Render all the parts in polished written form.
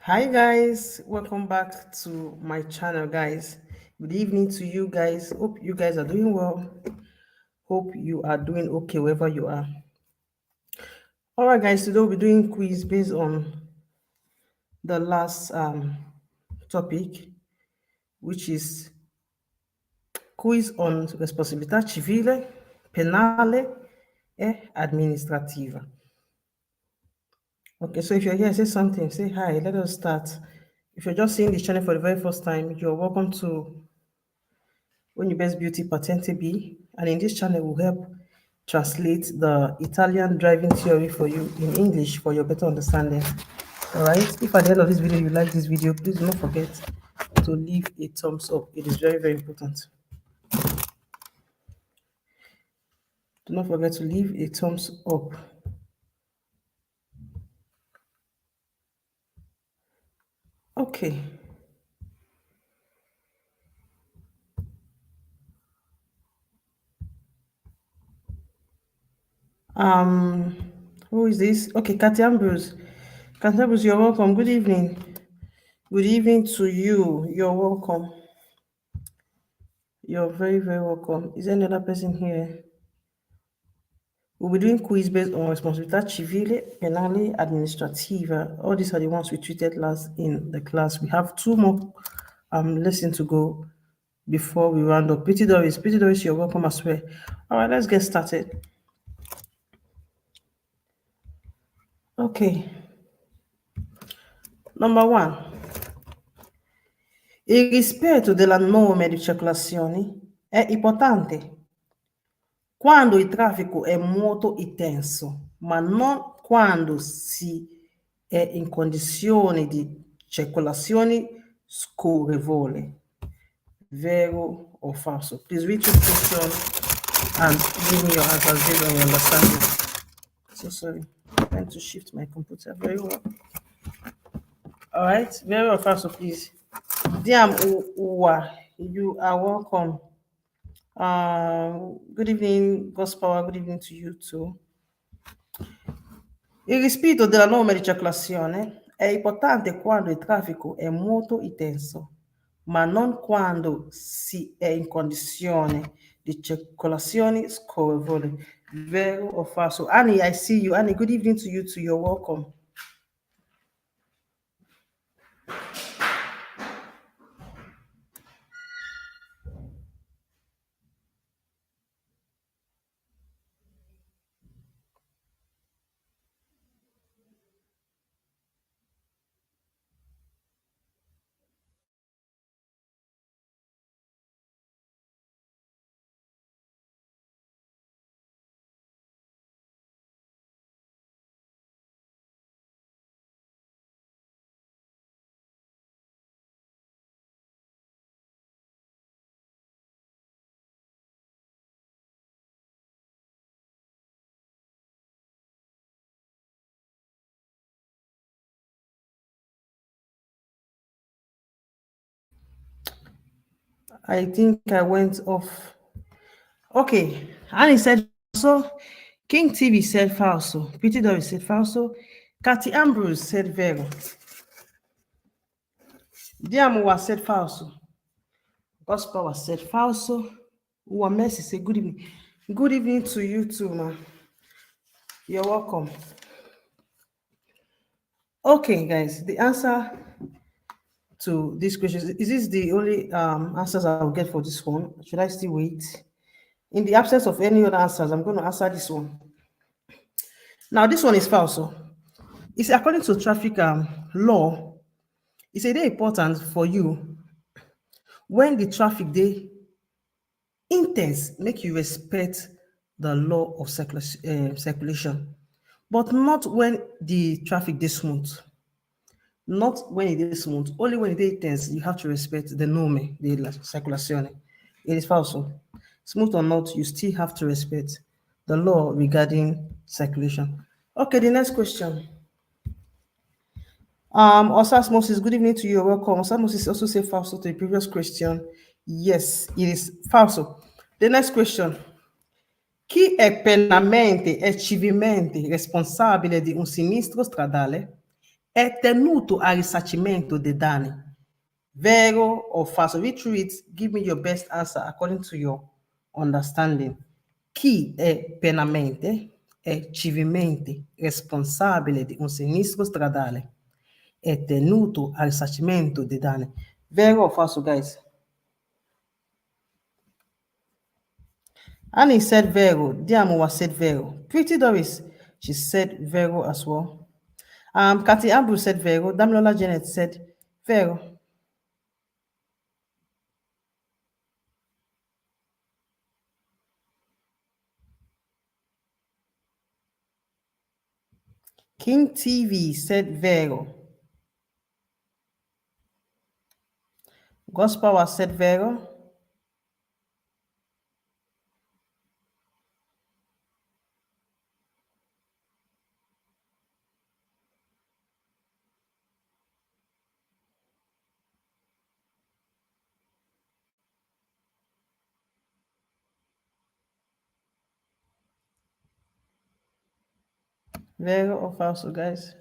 Hi guys, welcome back to my channel guys. Good evening to you guys. Hope you guys are doing well. Hope you are doing okay wherever you are. All right guys, today we'll be doing quiz based on the last topic, which is quiz on responsabilità civile, penale e admistrativa. Okay, so if you're here, say something, say hi, let us start. If you're just seeing this channel for the very first time, you're welcome to When Your Best Beauty Patente B, and in this channel will help translate the Italian driving theory for you in English for your better understanding. All right. If at the end of this video you like this video, please do not forget to leave a thumbs up. It is very, very important. Do not forget to leave a thumbs up. Okay. Who is this? Okay, Kathy Ambrose. Kathy Ambrose, you're welcome. Good evening. Good evening to you. You're welcome. You're very, very welcome. Is there any other person here? We'll be doing quiz based on responsabilità civile, penale, admistrativa. All these are the ones we treated last in the class. We have two more lessons to go before we round up. Pretty Doris, you're welcome as well. All right, let's get started. Okay. Number one. Il rispetto della norma di circolazione è importante quando il traffico è molto intenso, ma non quando si è in condizioni di circolazione scorrevole. Vero or falso? Please read your question and give me your answers based on your understanding. So sorry, I'm trying to shift my computer very well. All right, vero or falso, please. Diam Uwa, you are welcome. Good evening, Gospel. Good evening to you too. Il rispetto della norma di circolazione è importante quando il traffico è molto intenso, ma non quando si è in condizione di circolazione scorrevole. Vero o falso? Annie, I see you. Annie, good evening to you too. You're welcome. I think I went off. Okay, Annie said falso. King TV said falso. Pretty Doris said falso. Cathy Ambrose said vero. Diamowa said falso. Gospel was said falso. Uwamesi said good evening. Good evening to you too, ma. You're welcome. Okay, guys, the answer to this question is this the only answers I'll get for this one? Should I still wait? In the absence of any other answers, I'm going to answer this one. Now, this one is falso. It's according to traffic law. It's a day important for you when the traffic day intense make you respect the law of circulation, but not when the traffic is smooth. Not when it is smooth. Only when it is intense, you have to respect the norme, the circulazione. It is falso. Smooth or not, you still have to respect the law regarding circulation. Okay, the next question. Osas Moses, good evening to you. Welcome. Osas Moses also said falso to the previous question. Yes, it is falso. The next question. Chi è pienamente e civilmente responsabile di un sinistro stradale è tenuto al risarcimento dei danni. Vero o falso? Read through it. Give me your best answer according to your understanding. Chi è penalmente e civilmente responsabile di un sinistro stradale è tenuto al risarcimento dei danni. Vero o falso, guys? Annie said vero. Diamowa said vero. Pretty Doris, she said vero as well. Kathy Ambrose said vero. Damilola Janet said vero. King TV said vero. Gospel said vero. Vero or falso, guys?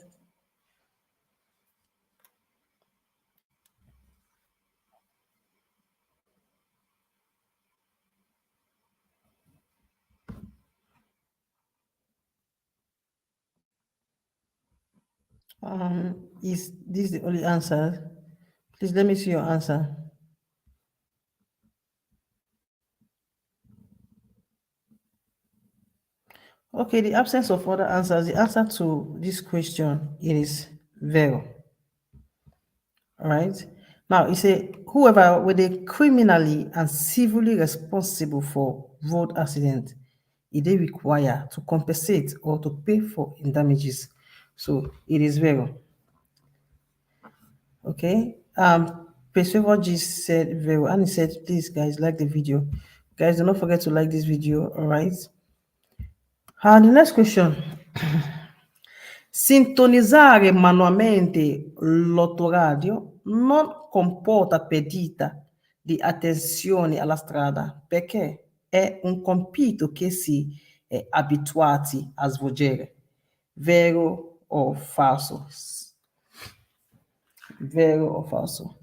Is this the only answer? Please let me see your answer. Okay, the absence of other answers. The answer to this question is vero. All right. Now, it says whoever with a criminally and civilly responsible for road accident, is they require to compensate or to pay for in damages. So it is vero. Okay. Persever just said vero, and he said, please guys, like the video. Guys, do not forget to like this video. All right. The next question. Sintonizzare manualmente l'autoradio non comporta perdita di attenzione alla strada perché è un compito che si è abituati a svolgere. Vero o falso? Vero o falso?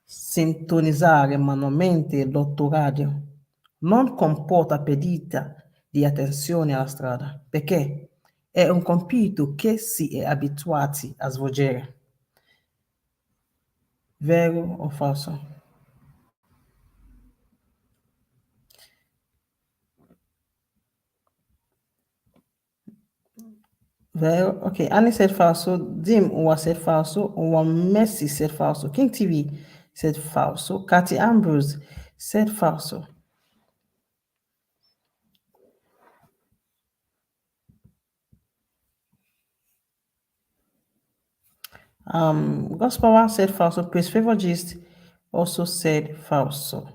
Sintonizzare manualmente l'autoradio non comporta perdita di attenzione alla strada perché è un compito che si è abituati a svolgere. Vero o falso? Vero? Ok, Annie said falso. Dim was said falso. One Messi said falso. King TV said falso. Kathy Ambrose said falso. Gospel said falso. Praise Favor Gist also said falso.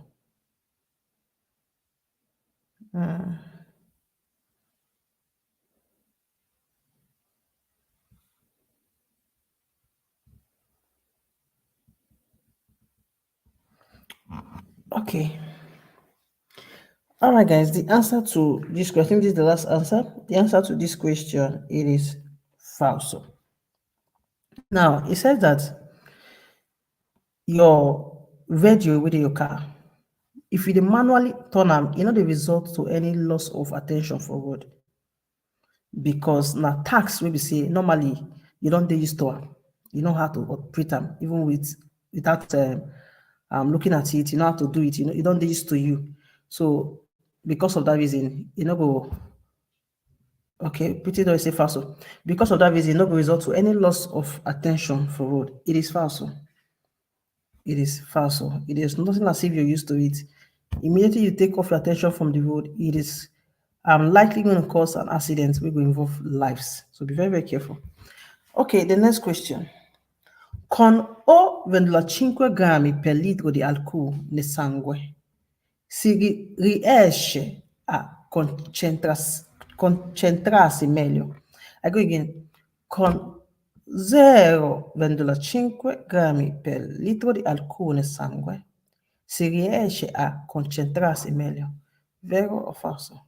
Okay. All right, guys. The answer to this question, I think this is the last answer. The answer to this question, it is falso. Now, it says that your radio within your car, if you dey manually turn am, e no dey result to any loss of attention for road because na task wey be say normally you don dey used to am. You know how to operate am even without looking at it. You know how to do it. You know, e don dey used to you. So because of that reason, e no go. Okay, pretty does say falso. Because of that reason, e no go result to any loss of attention for road. It is falso. It is falso. It is nothing as if you're used to it. Immediately you take off your attention from the road, it is likely going to cause an accident which will involve lives. So be very, very careful. Okay, the next question. Con 0,5 grammi per litro di alcol nel sangue si riesce a concentrarsi meglio. I go again. Con 0,5 grammi per litro di alcol nel sangue si riesce a concentrarsi meglio. Vero o falso?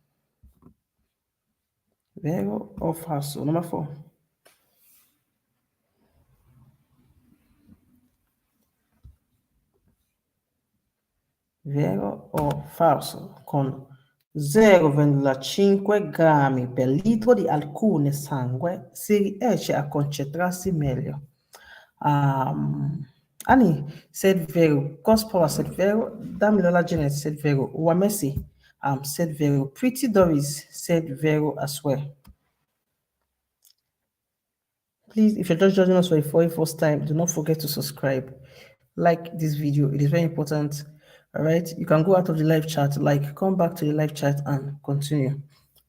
Vero o falso? Number 4. vero o falso? Con 0,5 grammi per litro di alcune sangue si riesce a concentrarsi meglio. Annie said vero. Gospel said vero. Damilola Janet said vero. Wamesi said vero. Pretty Doris said vero as well. Please, if you're just joining us for the very first time, do not forget to subscribe. Like this video, it is very important. All right, you can go out of the live chat, come back to the live chat and continue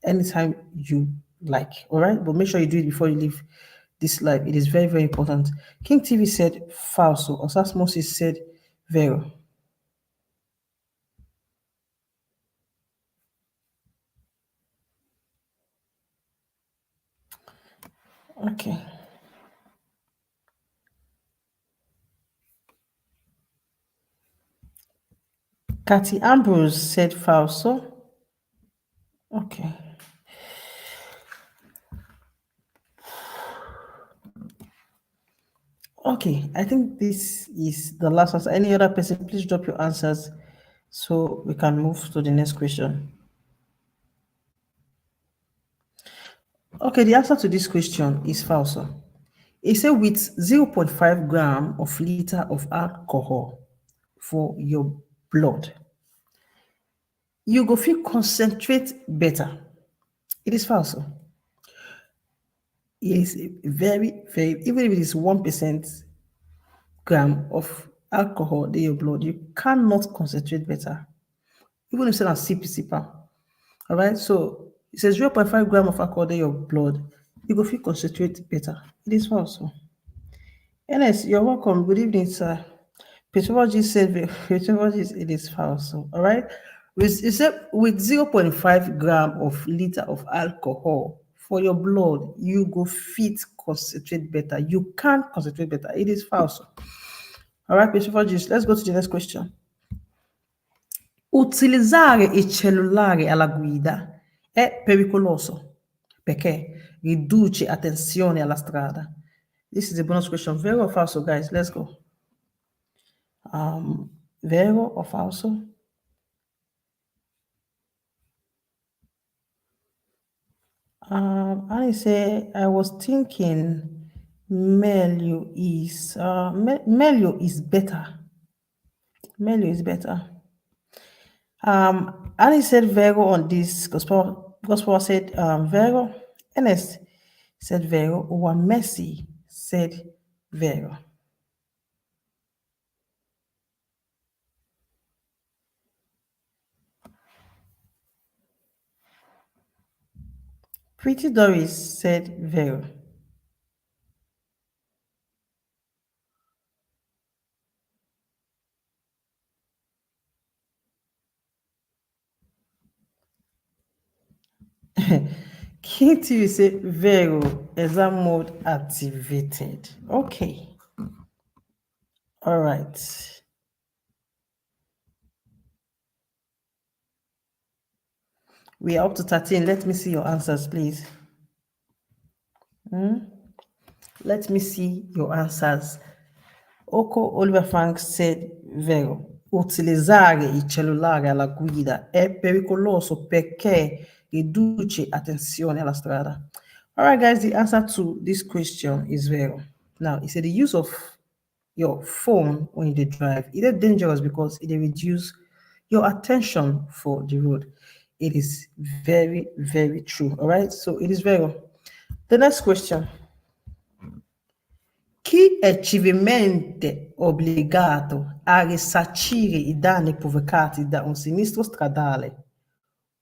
anytime you like. All right, but make sure you do it before you leave this live. It is very, very important. King TV said falso. Osas Moses said vero. Okay. Cathy Ambrose said falso. Okay. Okay, I think this is the last answer. Any other person, please drop your answers so we can move to the next question. Okay, the answer to this question is false. It said with 0.5 gram of liter of alcohol for your blood, you go feel concentrate better. It is false. It is very, very, even if it is 1% gram of alcohol in your blood, you cannot concentrate better. Even if it's not sipper. All right, so it says 0.5 gram of alcohol in your blood, you go feel concentrate better. It is false. Ernest, you're welcome. Good evening, sir. Petrologist said, petrologist, it is false. All right, with 0.5 gram of liter of alcohol for your blood, you go fit concentrate better. You can concentrate better. It is false. All right, petrologist, let's go to the next question. Utilizzare il cellulare alla guida è pericoloso perché riduce attenzione alla strada. This is a bonus question. Vero o falso, guys? Let's go. Vero o falso? I say I was thinking Melio is better. Melio is better. Ali said Vero on this. Gospel said Vero. Ernest said Vero. Messi said Vero. Pretty Doris said Vero. King TV said Vero. Exam mode activated. Okay. All right. We are up to 13. Let me see your answers, please. Let me see your answers. Oko Oliver Frank said Vero. Utilizzare il cellulare alla guida è pericoloso perché riduce attenzione alla strada. All right, guys, the answer to this question is Vero. Now, it said the use of your phone when you drive it is dangerous because it reduces your attention for the road. It is very, very true. All right, so it is Vero. The next question. Chi è civilmente obbligato a risarcire i danni provocati da un sinistro stradale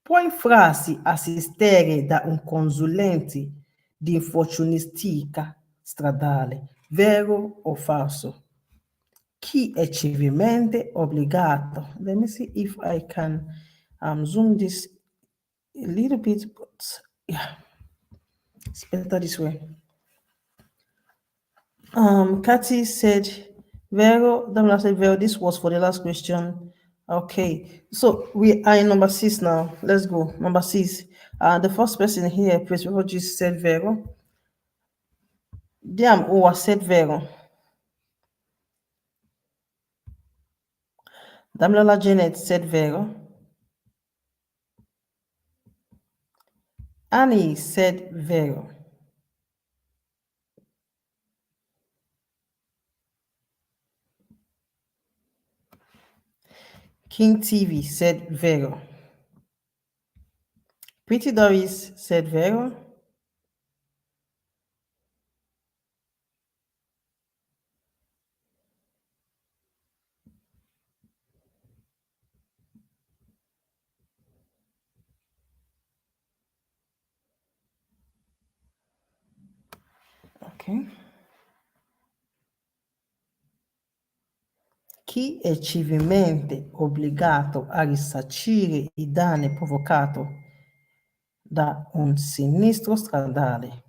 può infrarsi assistere da un consulente di infortunistica stradale, vero o falso? Chi è civilmente obbligato? Let me see if I can zoom this a little bit, but yeah, it's better this way. Kathy said, Vero, Damla said, Vero, this was for the last question. Okay, so we are in number 6 now. Let's go. Number 6. The first person here, just said Vero. Damn, Owa said Vero. Damilola Janet said vero. Annie said vero. King TV said vero. Pretty Doris said vero. Ok. Chi è civilmente obbligato a risarcire i danni provocati da un sinistro stradale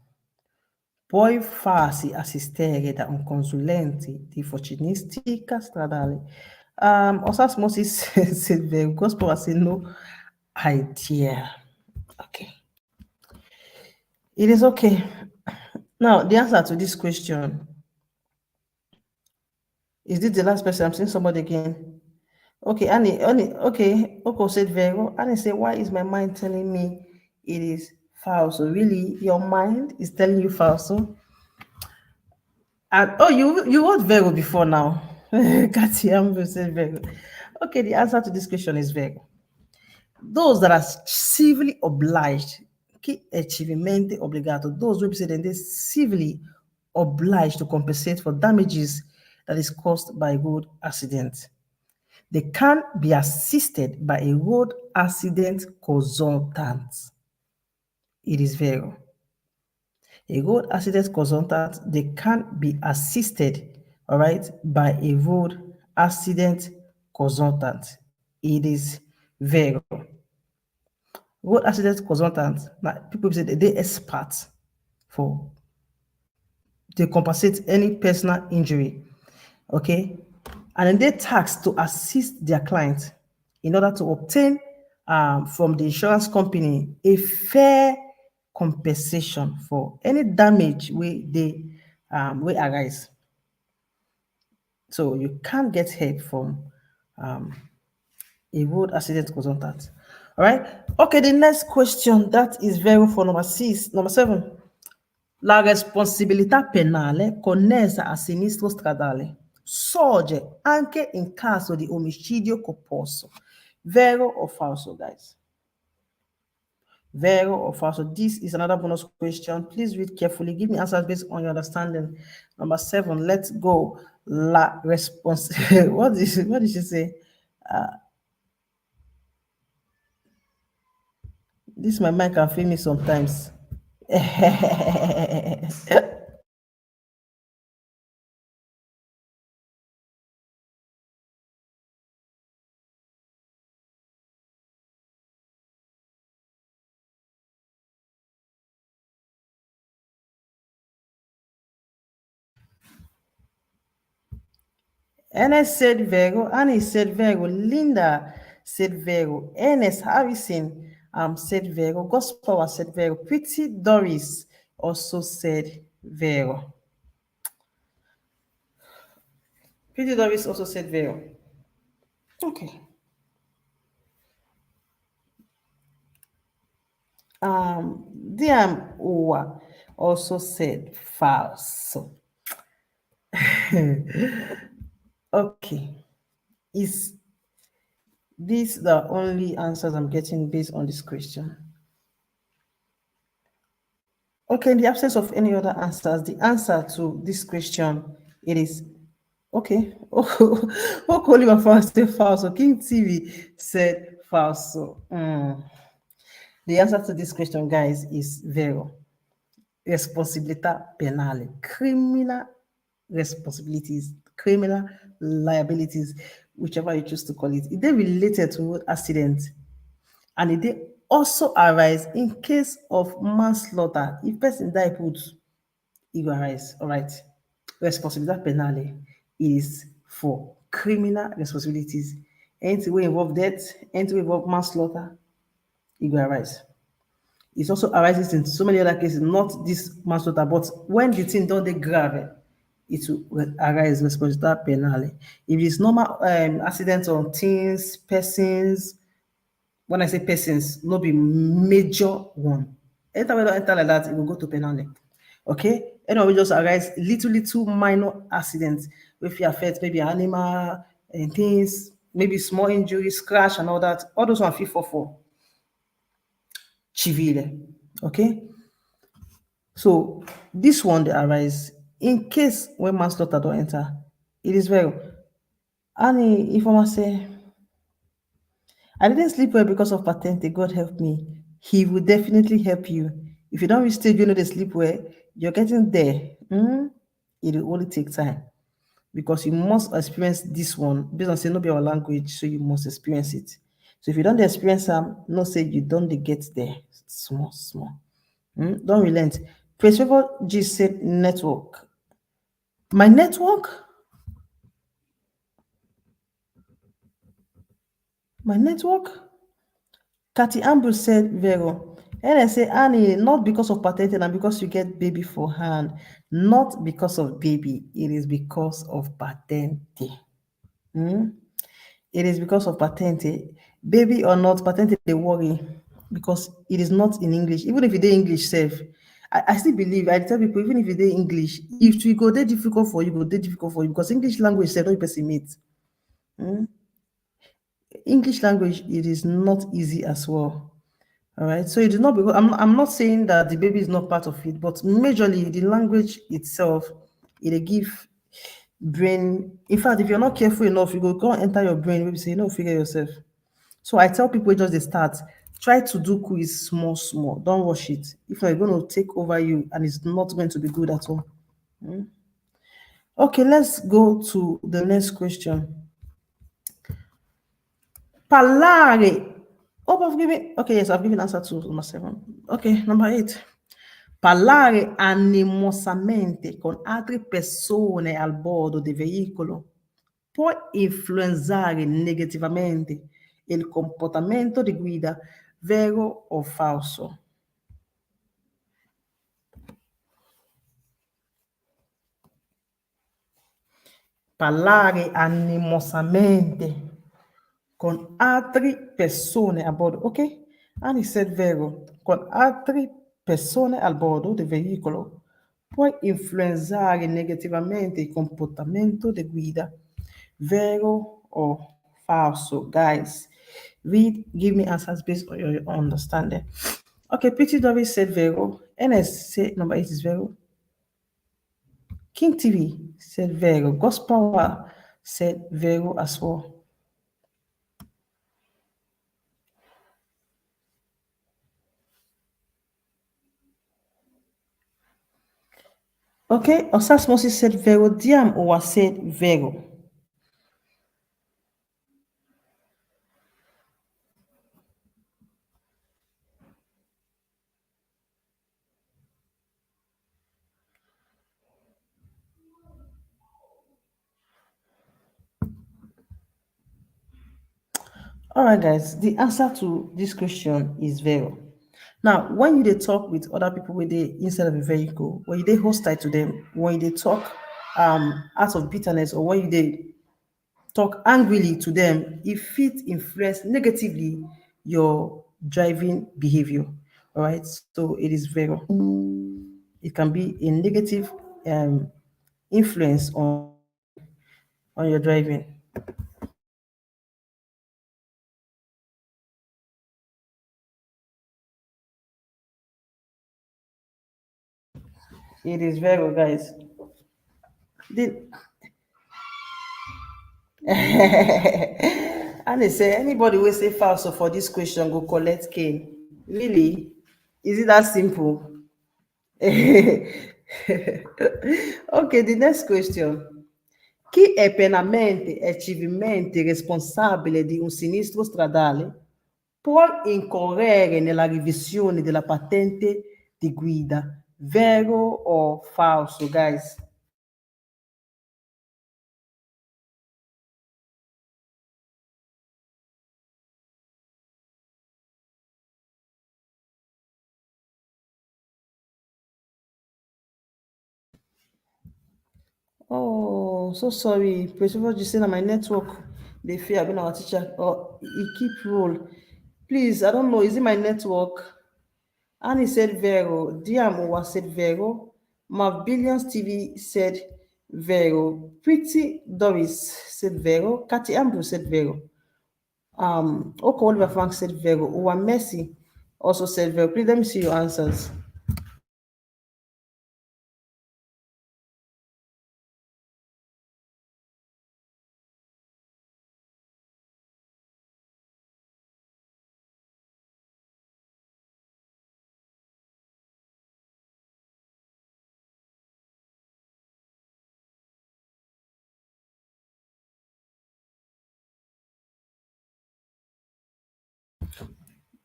può farsi assistere da un consulente di fortunistica stradale. Osasmosis Silver Gospel has no idea. Okay. It is okay. Now, the answer to this question, is this the last person? I'm seeing somebody again. Okay, Annie, okay, Oko said vero. Annie said, why is my mind telling me it is false? So really, your mind is telling you false. And oh, you wrote vero before now. Katia said vero. Okay, the answer to this question is vero. Those that are civilly obliged, che è civilmente obbligato, those represented civilly obliged to compensate for damages that is caused by road accident. They can be assisted by a road accident consultant. It is vero. A road accident consultant, they can be assisted, all right, by a road accident consultant. It is vero. Road accident consultants, like people say they experts for they compensate any personal injury, okay, and then they tasked to assist their clients in order to obtain from the insurance company a fair compensation for any damage where they will arise. So you can't get help from a road accident consultant. All right. Okay, the next question that is very for number 7. La responsabilità penale connessa a sinistro stradale sorge anche in caso di omicidio colposo. Vero or falso, guys? Vero or falso? This is another bonus question. Please read carefully. Give me answers based on your understanding. Number 7, let's go. La responsabilità. What did she say? This my mic can fail me sometimes. Ernest said vero. Annie said vero. Linda said vero. Ernest Harrison said vero. Gospel said vero. Pretty Doris also said vero. Pretty Doris also said vero. Okay. Diam Uwa also said false. Okay. Is this the only answers I'm getting based on this question? Okay, in the absence of any other answers, the answer to this question, it is okay. Oliver Fast said false. King TV said false. The answer to this question, guys, is vero. Responsabilità penale, criminal responsibilities, criminal liabilities, whichever you choose to call it. They related to road accident, and they also arise in case of manslaughter. If person die put, it will arise. All right. Responsabilità penale is for criminal responsibilities. Anything will involve death, anything will involve manslaughter, it will arise. It also arises in so many other cases, not this manslaughter, but when the thing don't they grave, it will arise responsabilità penale. If it's normal accidents on things, persons, when I say persons, no be major one. Anytime we don't enter like that, it will go to penale. Okay? Anyway, we just arise little minor accidents if you affect maybe animal and things, maybe small injuries, scratch and all that. All those one fit for civile. Okay? So this one they arise in case when manslaughter don't enter, it is very. And if I must say, I didn't sleep well because of patente, God help me. He will definitely help you. If you don't reach stage you know they sleep well, you're getting there. It will only take time because you must experience this one based on saying no be our language, so you must experience it. So if you don't experience them, no say you don't dey get there. Small. Don't relent. Prince Favor G said network. My network? My network? Cathy Ambrose said Vero. And I say, Annie, not because of patente and because you get baby for hand. Not because of baby. It is because of patente. It is because of patente. Baby or not, patente they worry because it is not in English. Even if you did English self, I still believe, I tell people, even if you did English, if you go there difficult for you, go there difficult for you because English language said no person meet. English language, it is not easy as well. All right. So it is not because I'm not saying that the baby is not part of it, but majorly the language itself, it give brain. In fact, if you're not careful enough, you go and enter your brain, maybe say, figure yourself. So I tell people just they start, try to do quiz small. Don't rush it. If not, it's going to take over you and it's not going to be good at all. Okay, let's go to the next question. Parlare. Oh, I've given. Okay, yes, I've given answer to number 7. Okay, number 8. Parlare animosamente con altre persone al bordo del veicolo può influenzare negativamente il comportamento di guida, vero o falso? Parlare animosamente con altre persone a bordo, ok? And he said vero, con altre persone al bordo del veicolo può influenzare negativamente il comportamento di guida, vero o falso? Guys, read, give me answers based on your understanding. Okay, Pretty Doris said vero. NS said number 8 is vero. King TV said vero. Gospel said vero as well. Okay, Osas Moses said vero. Diam Owa said vero. All right, guys, the answer to this question is vero. Now, when you dey talk with other people wey dey inside of a vehicle, when you dey hostile to them, when you dey talk out of bitterness, or when you dey talk angrily to them, it fit influence negatively your driving behavior. All right, so it is vero. It can be a negative influence on your driving. It is vero, guys. The, and they say anybody will say false for this question go collect cane. Really? Is it that simple? Okay, the next question. Chi è penalmente e civilmente responsabile di un sinistro stradale può incorrere nella revisione della patente di guida. Vero o falso, guys? so sorry. Principal just saying that my network they fear being our teacher or he keep roll. Please, I don't know. Is it my network? Annie said Vero. Diamowa said Vero. Billions TV said Vero. Pretty Doris said Vero. Cathy Ambrose said Vero. Oko Oliver Frank said Vero. Uwa Messi also said Vero. Please let me see your answers.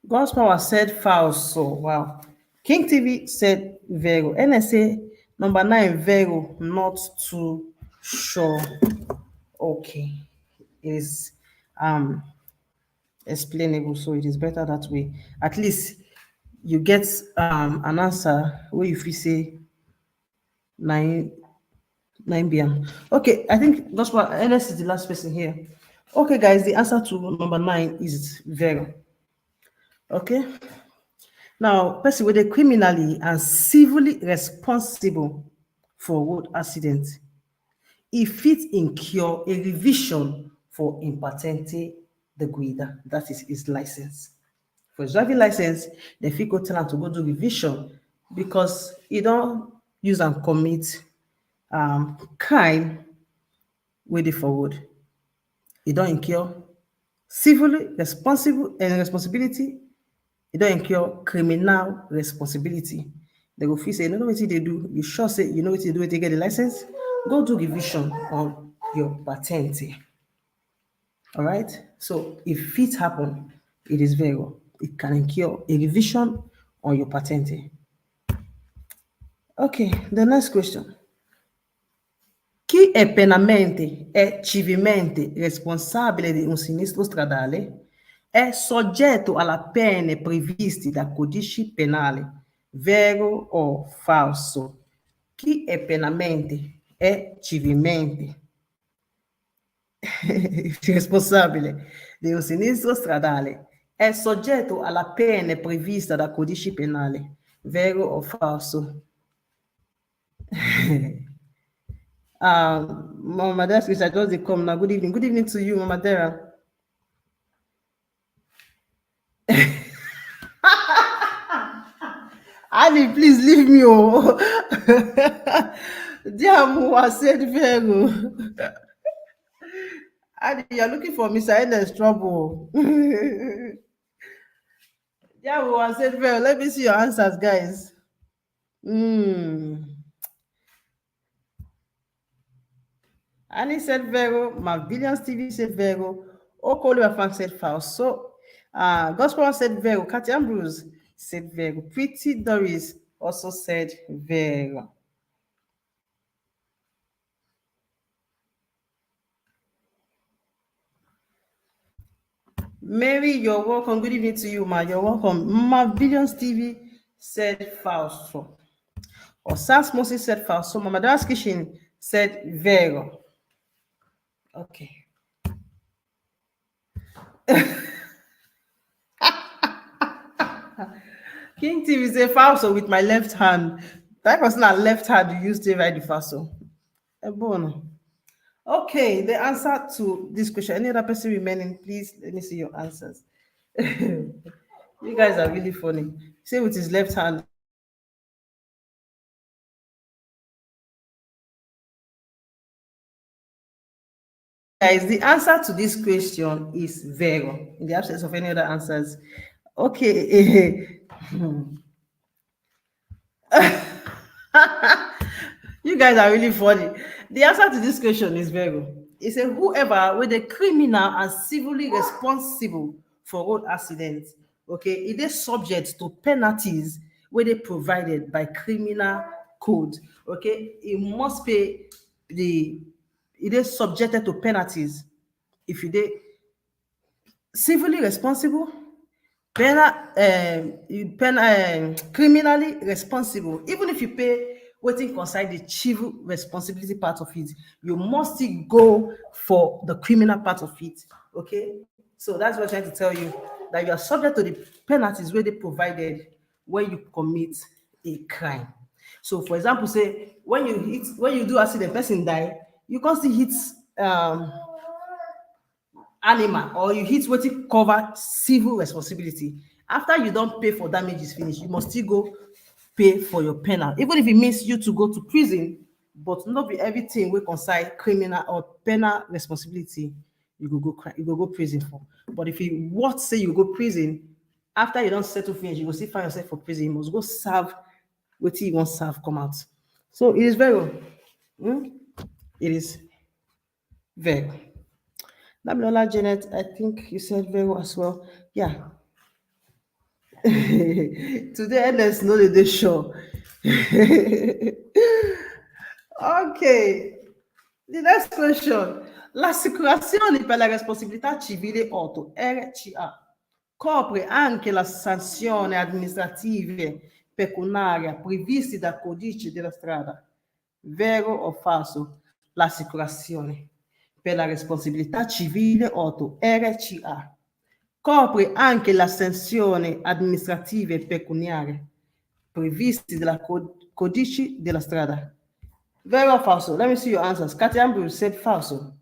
God's power said false. So wow. King TV said Vero. NSA number 9 Vero. Not too sure. Okay. It is explainable, so it is better that way. At least you get an answer where if you say 9 p.m. Okay, I think that's what NS is the last person here. Okay, guys, the answer to number 9 is Vero. Okay. Now, person with a criminally and civilly responsible for road accident, if it incur a revision for impatente de guida, that is his license. For his driving license, the fit go tell am to go do revision because he don't use and commit crime wey dey for road. E don incur civilly responsible and responsibility, e don incur criminal responsibility. They go feel say you no know wetin dey do, you sure say you know wetin dey do wey take get the license, go do revision on your patente. All right, so if it happen, it is very well. It can incur a revision on your patente. Okay, the next question. Chi è penalmente e civilmente responsabile di un sinistro stradale è soggetto alla pene previste da codice penale, vero o falso? Chi è penalmente e civilmente responsabile di un sinistro stradale è soggetto alla pena prevista da codice penale, vero o falso? Mama Dera, I just dey come now. Good evening. Good evening to you, Mama Dera. Annie, please leave me. Oh, Diamu said vero. Annie, you're looking for Mr. Ennis trouble. Diamu said vero. Let me see your answers, guys. Annie said Vero, Billions TV said Vero, Okoliwa Frank said false. So, Gospel said Vero, Cathy Ambrose said Vero, Pretty Doris also said Vero. Mary, you're welcome. Good evening to you, Ma. You're welcome. Billions TV said false. Or Sans Moses said false. So, Mama Dara's Kitchen said Vero. Okay. King TV say falso with my left hand. That person at left hand you use to write the falso. Okay, the answer to this question. Any other person remaining, please let me see your answers. You guys are really funny. Say with his left hand. Guys, the answer to this question is Vero, in the absence of any other answers. Okay. You guys are really funny. The answer to this question is Vero. It says whoever with a criminal and civilly responsible for road accidents, okay, it is subject to penalties where they provided by criminal code. Okay, it must pay it is subjected to penalties if you did civilly responsible, criminally responsible. Even if you pay waiting concern the civil responsibility part of it. You must still go for the criminal part of it. Okay, so that's what I'm trying to tell you, that you are subject to the penalties where they provided when you commit a crime. So, for example, say when you do accident, person die, you can't still hit um animal, or you hit wetin cover civil responsibility. After you don pay for damages finish, you must still go pay for your penal, even if it means you to go to prison, but no be everything wey concern criminal or penal responsibility you go go prison for. But if you what say you go prison, after you don settle finish, you go still find yourself for prison, you must go serve wetin you wan serve come out. So it is very it is very. Damilola Janet, I think you said very well as well. Yeah. Today, NS no dey sure. Okay. The next question. L'assicurazione per la responsabilità civile auto, RCA, copre anche la sanzione amministrative pecuniaria previsti dal codice della strada. Vero o falso? L'assicurazione per la responsabilità civile auto, RCA, copre anche la sanzione amministrative pecuniarie previsti dal codice della strada. Vero or falso? Let me see your answers. Katia Ambrose said falso.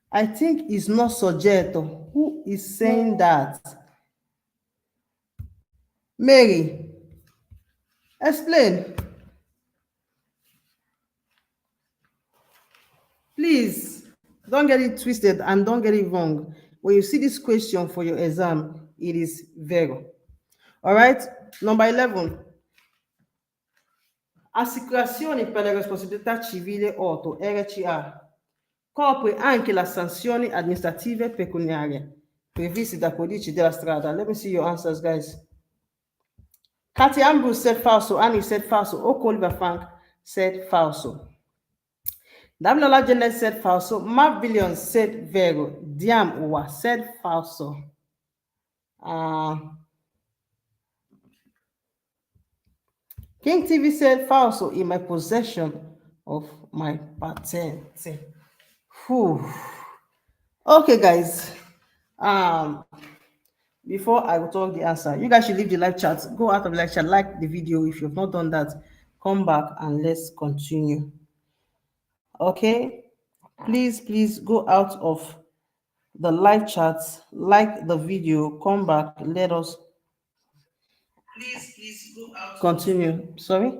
I think it's not soggetto. Who is saying that? Mary, explain. Please, don't get it twisted and don't get it wrong. When you see this question for your exam, it is vero. All right, number 11. Assicurazione per la responsabilità civile auto, RCA, copre anche le sanzioni amministrative pecuniarie previste dal codice della strada. Let me see your answers, guys. Katia Ambrose said falso. Annie said falso. Oliver Frank said falso. Damilola Janet said falso. Mark Billions said vero. Diam Uwa said falso. King TV said falso, in my possession of my patent. Whew. Okay, guys. Before I will talk the answer, you guys should leave the live chat. Go out of the live chat, like the video. If you've not done that, come back and let's continue. Okay, please go out of the live chat, like the video, come back, let us please go out. Continue. Sorry.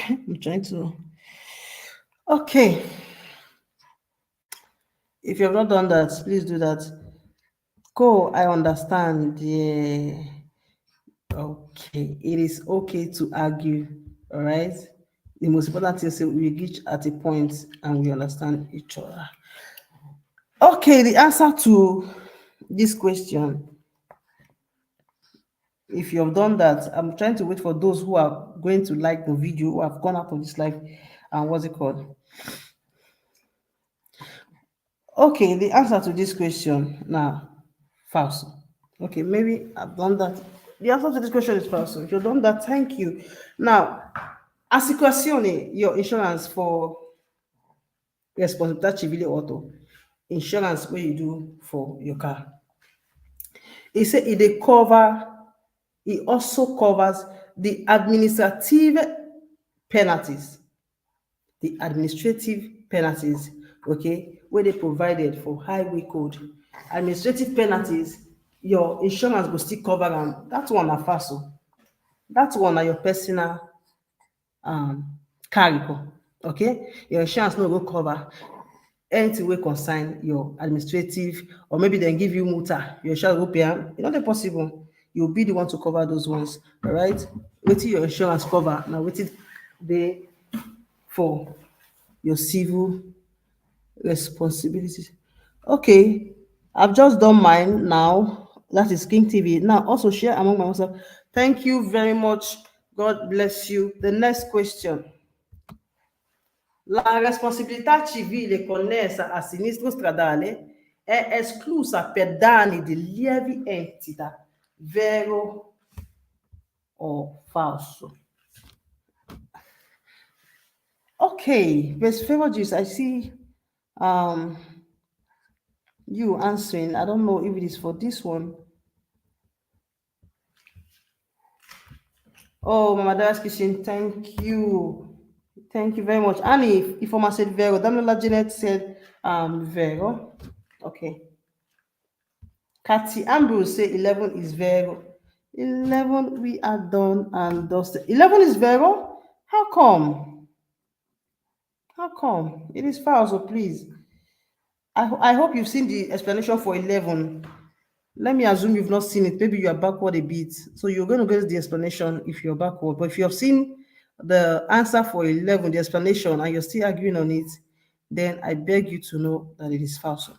I'm trying to. Okay, if you have not done that, please do that. Go. I understand. Yeah. Okay, it is okay to argue. All right. The most important thing is we reach at a point and we understand each other. Okay, the answer to this question, if you have done that, I'm trying to wait for those who are going to like the video, who have gone out of this live, and what's it called? Okay, the answer to this question now, false. Okay, maybe I've done that. The answer to this question is false. If you've done that, thank you. Now, assicurazione, your insurance for responsabilità civile auto, insurance what you do for your car. It said it also covers the administrative penalties. The administrative penalties, okay, where they provided for highway code. Administrative penalties, your insurance will still cover them. That one are falso. That one are your personal car, okay? Your insurance no go cover anything wey concern your administrative, or maybe they give you multa, your insurance go pay am. It's not possible. You'll be the one to cover those ones, all right? Wetin your insurance cover now, wetin dey for your civil responsibilities. Okay, I've just done mine now. That is King TV. Now, also share among myself. Thank you very much. God bless you. The next question. La responsabilità civile connessa a sinistro stradale è esclusa per danni di lieve entità. vero or falso. Okay, Miss Favor I see um you answering. I don't know if it is for this one. Oh, Mama Dara's Kitchen, thank you. Thank you very much. Annie, Ifoma said Vero. Danola Janet said Vero. Okay. Kathy Ambrose say 11 is Vero. 11 we are done and dusted. 11 is Vero? How come? How come? It is false, so please. I hope you've seen the explanation for 11. Let me assume you've not seen it. Maybe you are backward a bit. So you're going to get the explanation if you're backward. But if you have seen the answer for 11, the explanation, and you're still arguing on it, then I beg you to know that it is false.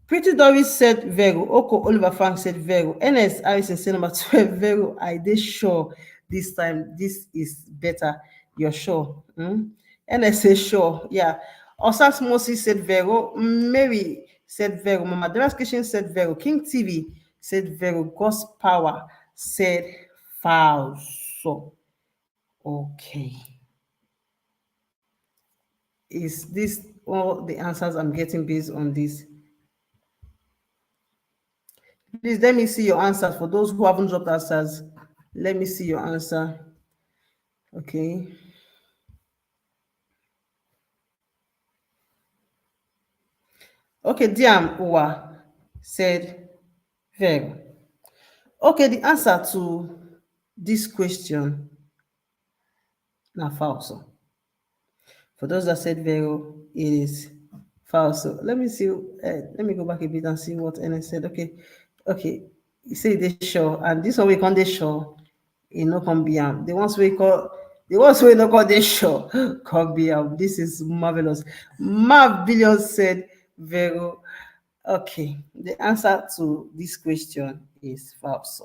Pretty Doris said Vero. Oko Oliver Frank said Vero. NS Harrison said number 12 Vero. I did sure this time this is better. You're sure? NS says sure. Yeah. Osas Moses said Vero. Mary said Vero. Mama Dara's Kitchen said Vero. King TV said Vero. God's Power said false. Okay. Is this all the answers I'm getting based on this? Please let me see your answers. For those who haven't dropped answers, let me see your answer. Okay. Okay, Diam Uwa said Vero. Okay, the answer to this question now false. For those that said Vero, it is false. Let me see. Let me go back a bit and see what NS said. Okay. You say they sure, and this one we can't they sure. It no come be the ones we no call they sure come be This is marvelous. Marv Billion said Vero. Okay, the answer to this question is false.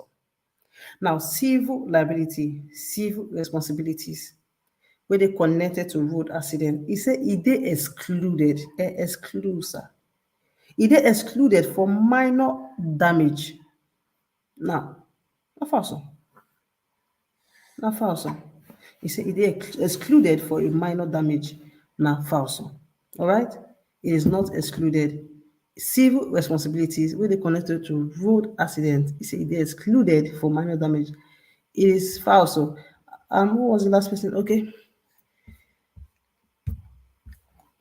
Now, civil liability, civil responsibilities, where they connected to road accident, he said it they excluded, exclusive. It they excluded for minor damage. Now, not false. Not false. He said it is excluded for a minor damage. Not false. All right? It is not excluded. Civil responsibilities where they connected to road accident. He said it is excluded for minor damage. It is false. Who was the last person? Okay.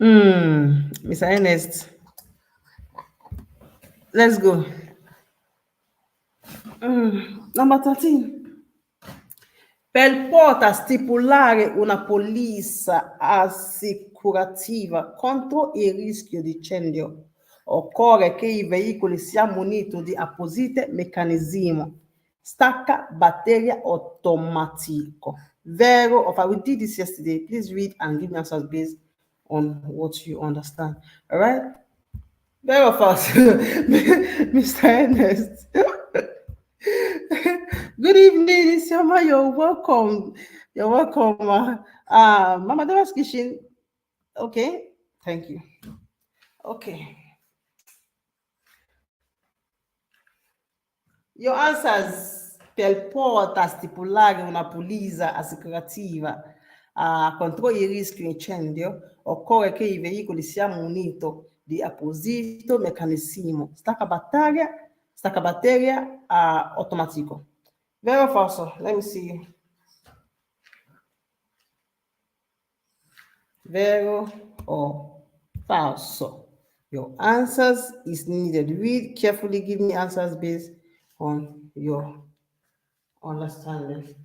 Mr. Ernest. Let's go. Number 13. Per porta stipulare una polizza assicurativa contro il rischio di incendio, occorre che i veicoli siano muniti di apposite meccanismi stacca batteria automatico. Vero or false? We did this yesterday. Please read and give me answers based on what you understand. All right? Vero or false? Mr. Ernest. Good evening, Isioma. You're welcome. You're welcome. Mama Dara's Kitchen. Okay, thank you. Okay. Your answers per porta stipulare una polizza assicurativa contro il rischio incendio, occorre che i veicoli siano muniti di apposito meccanismo stacca batteria automatico. Vero or false? Let me see. Vero or false? Your answers is needed. Read carefully. Give me answers based on your understanding.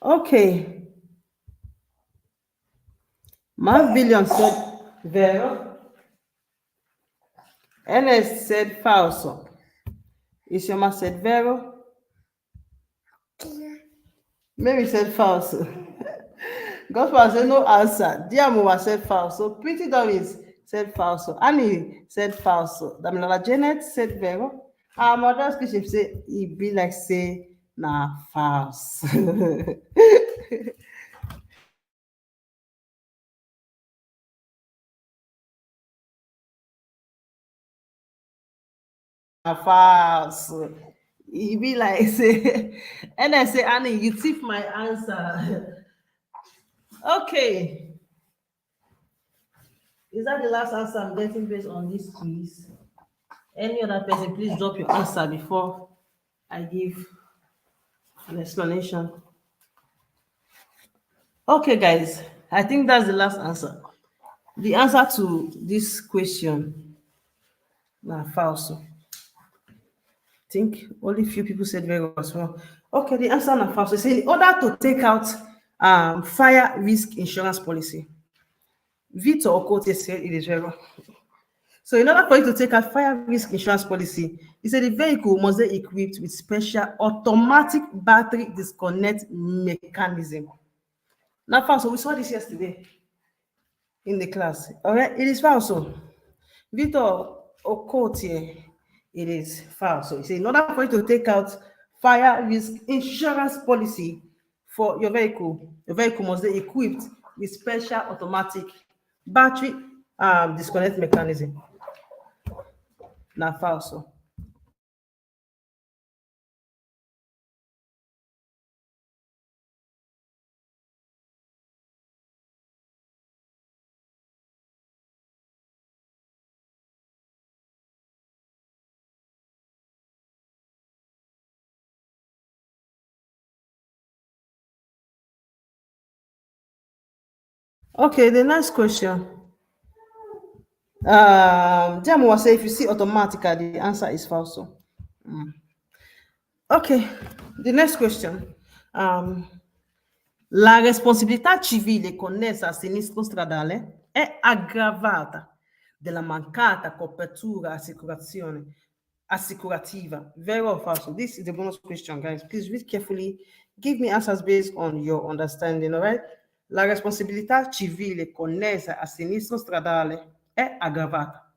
Okay. Mark Billion said Vero. NS said false. Isioma said Vero. Mary said false. Gospel said no answer. Diamowa said false. So Pretty Doris said falso. Annie said falso. Damilola Janet said vero. Our mother's question say e be like say na false. Na false. E be like say, and I say Annie, you tip my answer. Okay. Is that the last answer I'm getting based on this quiz? Any other person, please drop your answer before I give an explanation. Okay, guys, I think that's the last answer. The answer to this question, na false. I think only few people said very well as well. Okay, the answer na false. It say in order to take out fire risk insurance policy, Victor Okote said it is very well. So in order for you to take out fire risk insurance policy, he said the vehicle must be equipped with special automatic battery disconnect mechanism. Now, false. So we saw this yesterday in the class. All right, it is false. So Victor Okotie, it is false. So he said in order for you to take out fire risk insurance policy for your vehicle must be equipped with special automatic battery disconnect mechanism. Now, false. So. Okay, the next question. Jam was say if you see automatica, the answer is false. Okay, the next question. La responsabilità civile connessa al sinistro stradale è aggravata della mancata copertura assicurativa. Vero or false? This is the bonus question, guys. Please read carefully. Give me answers based on your understanding, all right? La responsabilità civile connessa al sinistro stradale è aggravata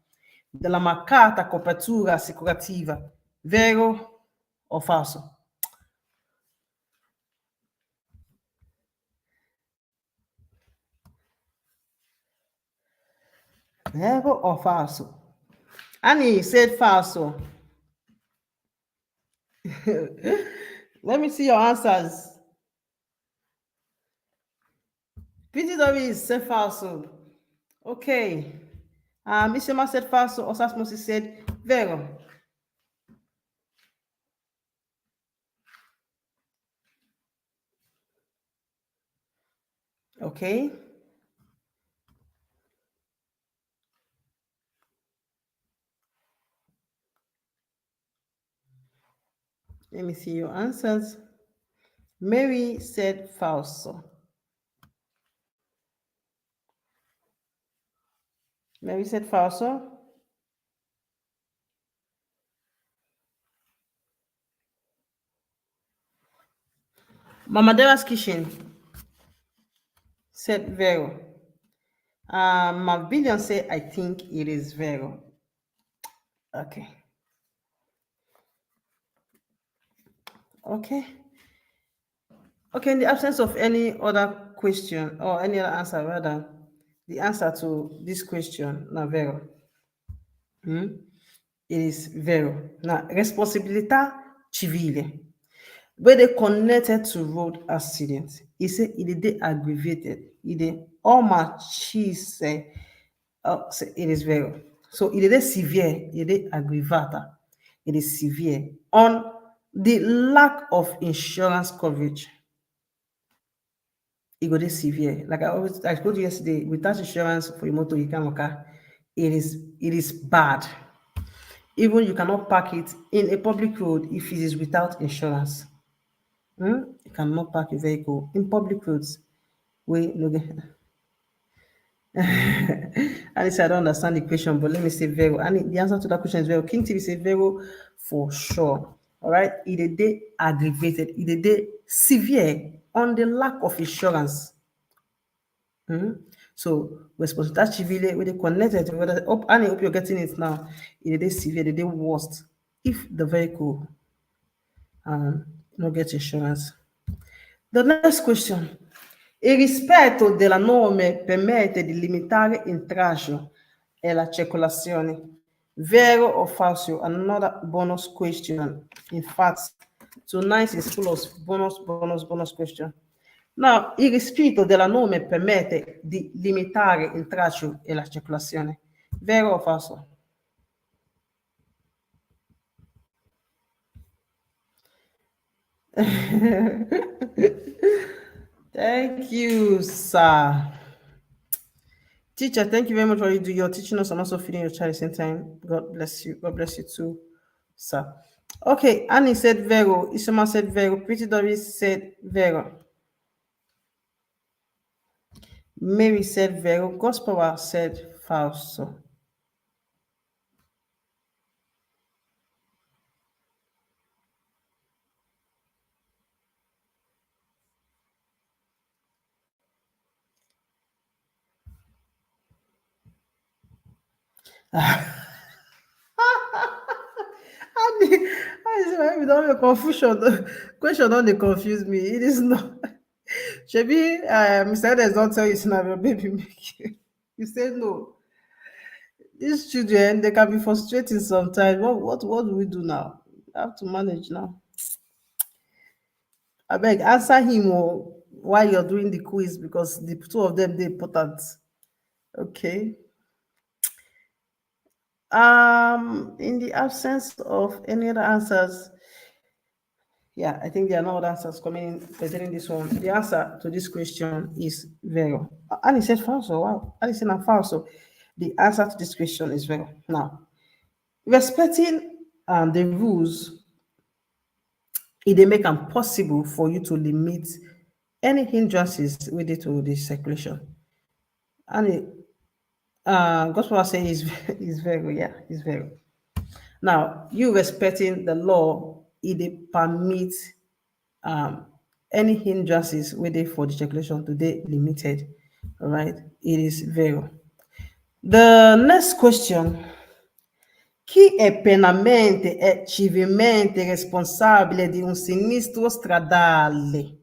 della mancata copertura assicurativa. Vero o falso? Vero o falso? Annie said falso. Let me see your answers. Pity Doris said falso. Okay. Mishima said falso. Osasmosi said vero. Okay. Let me see your answers. Mary said falso. Mary said falso. Mama Dera's Kitchen said vero. Mavillion said, I think it is vero. Okay. Okay. Okay, in the absence of any other question or any other answer, rather, the answer to this question, now vero. It is vero. Now, responsabilità civile. Where they connected to road accident, he said it is aggravated. It is almost she say it is vero. So it is severe, it is aggravata, it is severe on the lack of insurance coverage. It go severe. Like I told you yesterday, without insurance for your motor, you can't work. It is bad. Even you cannot park it in a public road if it is without insurance. You cannot park a vehicle in public roads. We no get. At least I don't understand the question, but let me say vero. And the answer to that question is vero. King TV say vero for sure. All right. It is day aggravated. It is day severe on the lack of insurance. So responsabilità civile wey dey connected to whether and I hope you're getting it now. In the day civil, the day worst. If the vehicle no get insurance. The next question. Il rispetto della norma permette di limitare il traffico e la circolazione. Vero o falso? Another bonus question. In fact, tonight is full of bonus question. Now, il rispetto della norma permette di limitare il traffico e la circolazione. Vero o falso? Thank you, sir. Teacher, thank you very much for your teaching us and also feeding your child at the same time. God bless you. God bless you too, sir. Okay, Annie said Vero. Isoma said Vero. Pretty Doris said Vero. Mary said Vero. Gospel said falso. I don't have confusion. Question don't confuse me. It is not. Shebi, Mr. Edes don't tell you it's not your baby make you. You say no. These children, they can be frustrating sometimes. What do we do now? We have to manage now. I beg, answer him while you're doing the quiz because the two of them they important. Okay. In the absence of any other answers, yeah, I think there are no other answers coming in pertaining this one. The answer to this question is Vero. And he said false. Wow. And he said not false. The answer to this question is Vero. Now, respecting the rules, it they make them possible for you to limit any hindrances related to the circulation. And it, gospel say is very, yeah, is very. Now, you respecting the law, it permits any hindrances waiting for the circulation today limited. All right, it is very. The next question. Chi è penalmente e civilmente responsabile di un sinistro stradale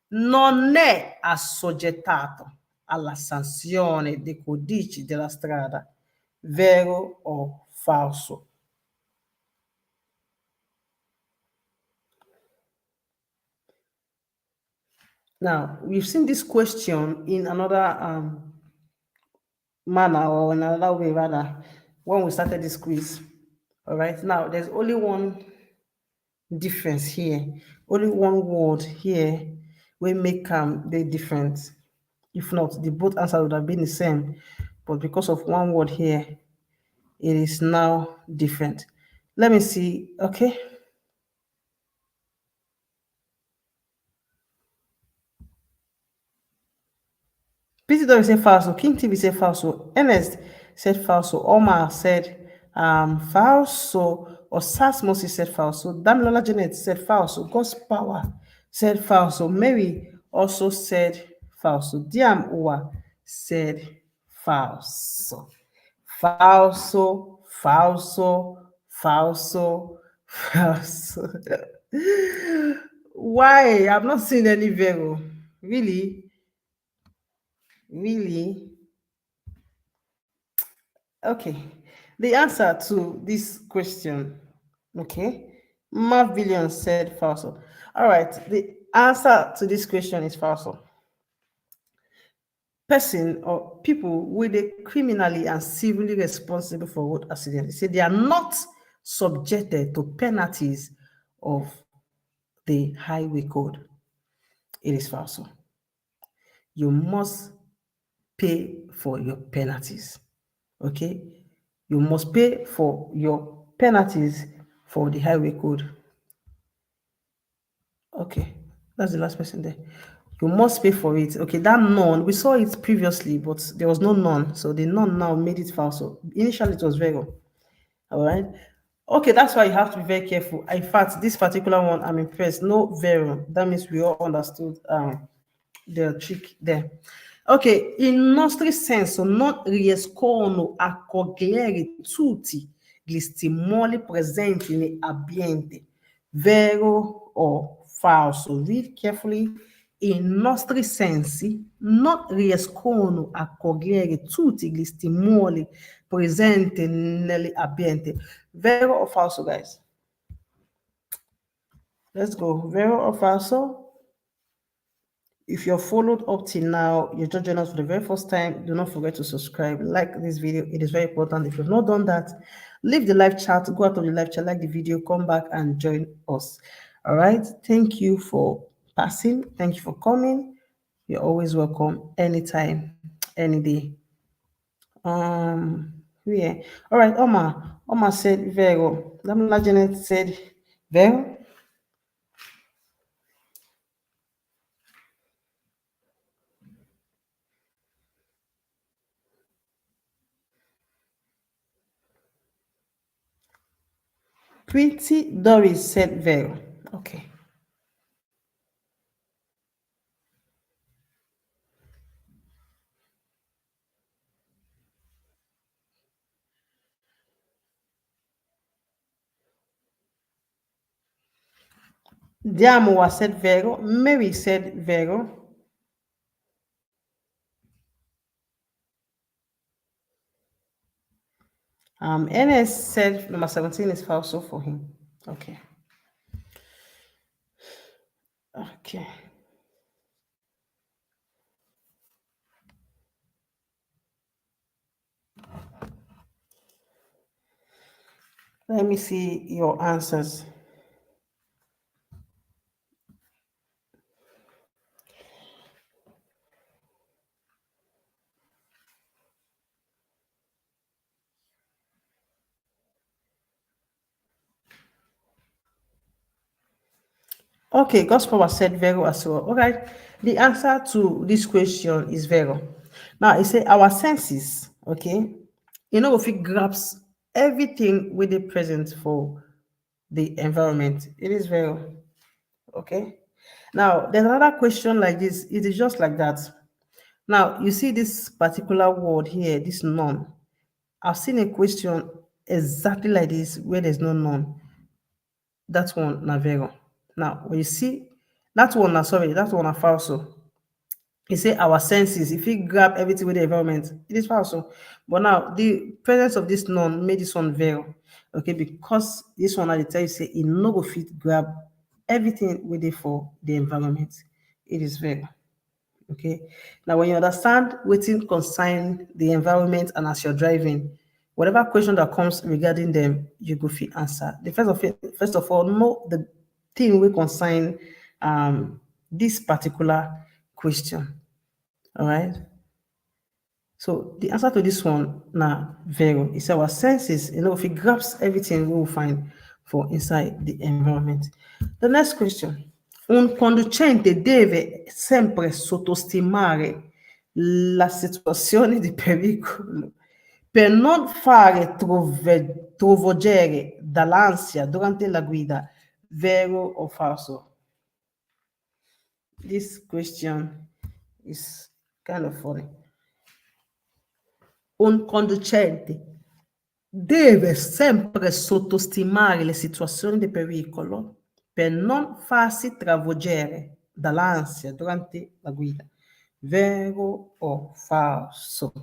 non è assoggettato alla sanzione dei codici della strada, vero o falso? Now, we've seen this question in another manner or in another way, rather, when we started this quiz. All right, now there's only one difference here, only one word here will make the difference. If not, the both answers would have been the same, but because of one word here, it is now different. Let me see. Okay. PTW said falso. King TV said falso. Ernest said falso. Omar said falso. Osas Moses said falso. Damilola Janet said falso. God's power said falso. Mary also said falso. Diam Uwa said falso. Falso, falso, falso, falso. Why? I've not seen any Vero. Really? Really? Okay. The answer to this question, okay? Marv Williams said falso. All right. The answer to this question is falso. Person or people with a criminally and civilly responsible for road accidents, say they are not subjected to penalties of the highway code. It is falso. You must pay for your penalties. Okay? You must pay for your penalties for the highway code. Okay, that's the last person there. You must pay for it. Okay, that none, we saw it previously, but there was no none. So the none now made it false. So initially it was Vero. All right. Okay, that's why you have to be very careful. In fact, this particular one, I'm impressed. No Vero. That means we all understood the trick there. Ok, il nostro senso non riescono a cogliere tutti gli stimoli presenti nell'ambiente, vero o falso? Read carefully. I nostri sensi non riescono a cogliere tutti gli stimoli presenti nell'ambiente, vero o falso, guys? Let's go. Vero or falso? If you're followed up till now, you're just joining us for the very first time, do not forget to subscribe, like this video. It is very important. If you've not done that, leave the live chat, go out of the live chat, like the video, come back and join us. All right. Thank you for passing. Thank you for coming. You're always welcome anytime, any day. Yeah. All right, Omar. Omar said Vero. Damla Janet said Vero. Pretty Doris said Vero. Okay. Diamo said Vero. Mary said Vero. NS said number 17 is falso for him. Okay. Okay. Let me see your answers. Okay, Gospel said Vero as well. All right. The answer to this question is Vero. Now, it said our senses, okay, if it grabs everything with the present for the environment, it is Vero. Okay. Now, there's another question like this. It is just like that. Now, you see this particular word here, this none. I've seen a question exactly like this where there's no none. That one, Navero. Now, when you see that one, that one, are falso. You say our senses, if we grab everything with the environment, it is falso. But now, the presence of this none made this one vero. Okay, because this one, I tell you, say, it no go fit grab everything with it for the environment. It is vero. Okay. Now, when you understand waiting concern the environment and as you're driving, whatever question that comes regarding them, you go fit answer. The first of all, know the thing we concern this particular question. All right. So the answer to this one now, Vero, is our senses. If it grabs everything we will find for inside the environment. The next question. Un conducente deve sempre sottostimare la situazione di pericolo per non fare travolgere dall'ansia durante la guida, vero o falso? This question is kind of funny. Un conducente deve sempre sottostimare le situazioni di pericolo per non farsi travolgere dall'ansia durante la guida. Vero o falso?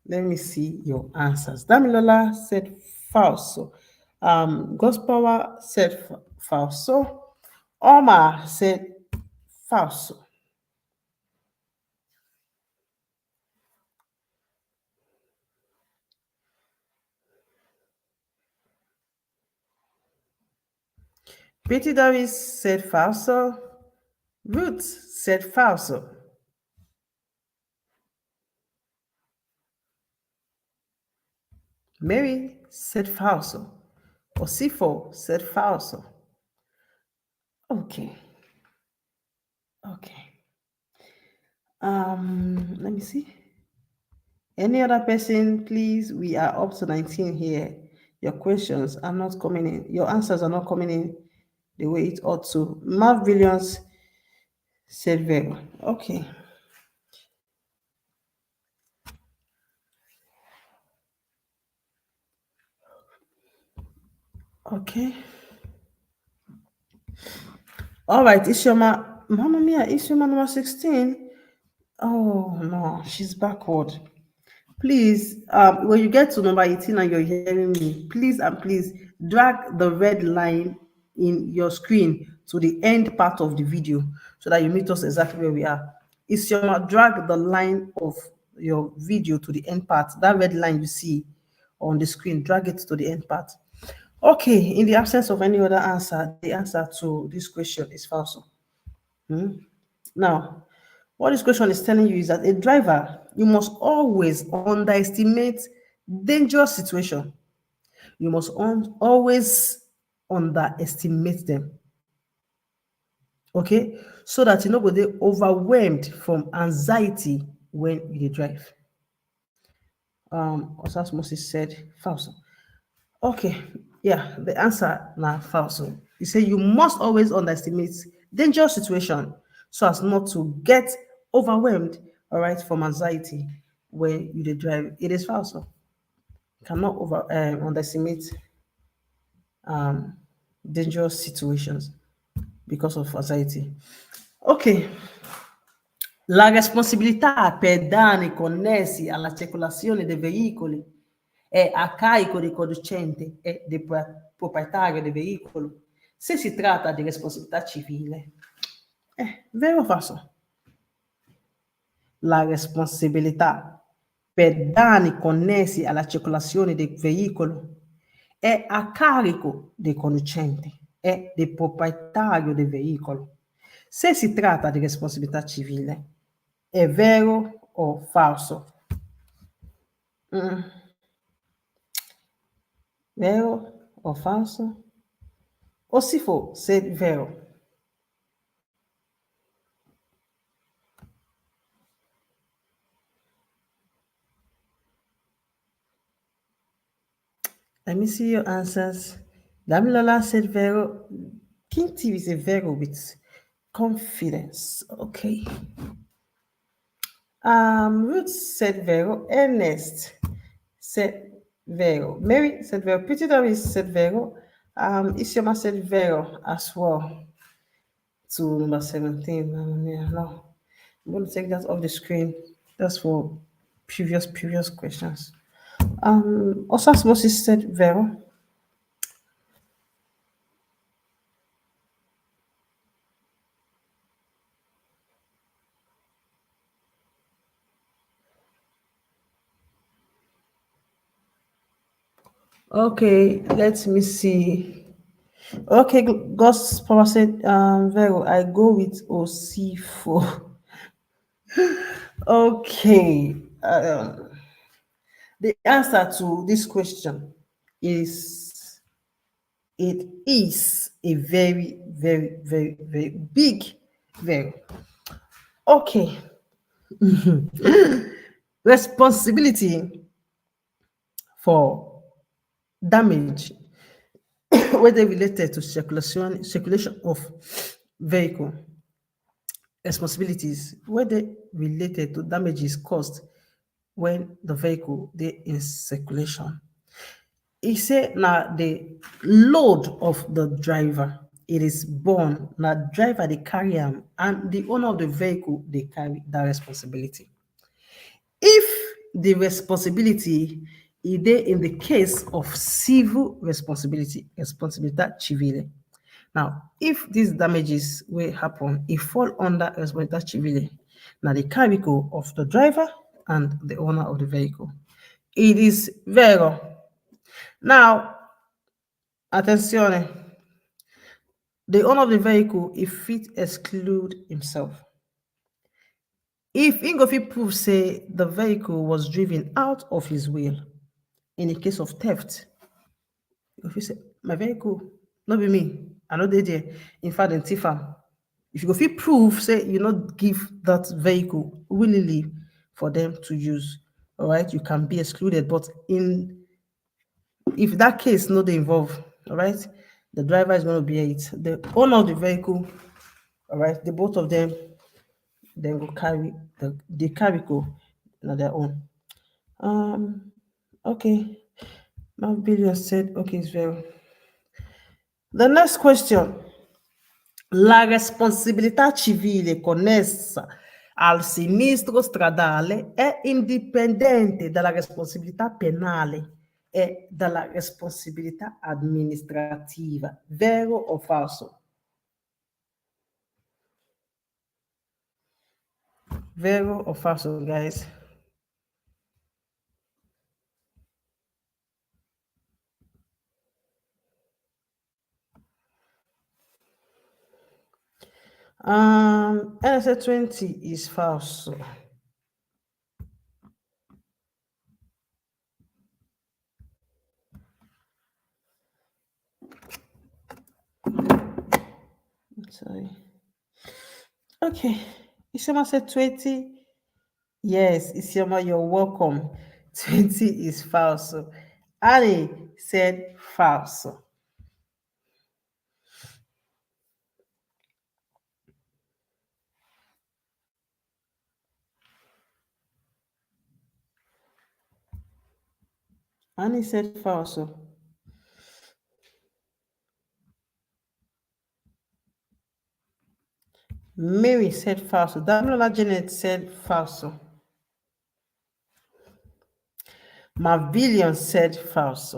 Let me see your answers. Damilola said falso. Gospower said falso. Omar said falso. Pretty Davis said falso. Ruth said falso. Mary said falso. Osifo said falso. Okay. Okay. Let me see. Any other person, please? We are up to 19 here. Your questions are not coming in. Your answers are not coming in the way it ought to. Marv Williams said Vero. Okay. Okay. All right, Isioma, Mama Mia, Isioma number 16. Oh no, she's backward. Please, when you get to number 18 and you're hearing me, please and please drag the red line in your screen to the end part of the video so that you meet us exactly where we are. Isioma, drag the line of your video to the end part. That red line you see on the screen, drag it to the end part. Okay, in the absence of any other answer, the answer to this question is false. Now, what this question is telling you is that a driver, you must always underestimate dangerous situation. You must always underestimate them. Okay? So that you no go dey overwhelmed from anxiety when you dey drive. Osas Moses said false. Okay, yeah, the answer now false. You say you must always underestimate dangerous situation so as not to get overwhelmed, all right, from anxiety when you dey drive. It is false. Cannot underestimate dangerous situations because of anxiety. Ok, la responsabilità per danni connessi alla circolazione dei veicoli è a carico del conducente e del proprietario del veicolo se si tratta di responsabilità civile. Vero o falso? La responsabilità per danni connessi alla circolazione del veicolo è a carico del conducente e del proprietario del veicolo se si tratta di responsabilità civile. È vero o falso? Vero o falso? O se for, se vero. Let me see your answers. Damilola said vero. King TV said vero with confidence. Okay. Ruth said vero. Ernest said vero. Mary said vero. Pretty Doris said vero. Isioma said vero as well. To number 17. No. I'm going to take that off the screen. That's for previous questions. Osas Moses said vero. Okay, let me see. Okay, God's power said vero. I go with Osifo. Okay. The answer to this question is it is a very, very, very, very big vero. Okay. Responsibility for damage whether related to circulation of vehicle responsibilities whether related to damages caused when the vehicle dey in circulation. He say na the load of the driver. It is borne na driver dey carry am and the owner of the vehicle dey carry that responsibility. If the responsibility is there in the case of civil responsibility, responsabilità civile. Now, if these damages will happen, it fall under responsabilità civile. Now, the carico of the driver and the owner of the vehicle. It is vero. Now, attenzione. The owner of the vehicle, if fit exclude himself. If he go fit prove say the vehicle was driven out of his will in a case of theft, if you say my vehicle no be me, I no dey there, in fact dem thief am. If you go fit prove say you not give that vehicle willingly for them to use, all right, you can be excluded. But if that case no dey involve, all right, the driver is going to bear it. The owner of the vehicle, all right, the both of them then go carry the carico na their own. Okay. Now Billion said, okay, it's vero. The next question. La responsabilità civile connessa al sinistro stradale è indipendente dalla responsabilità penale e dalla responsabilità amministrativa. Vero o falso? Vero o falso, guys? Answer 20 is false. Sorry. Okay. Isioma said 20. Yes, Isioma, you're welcome. 20 is false. Ali said false. Annie said false. Mary said false. Damilola Janet said false. Marvillion said false.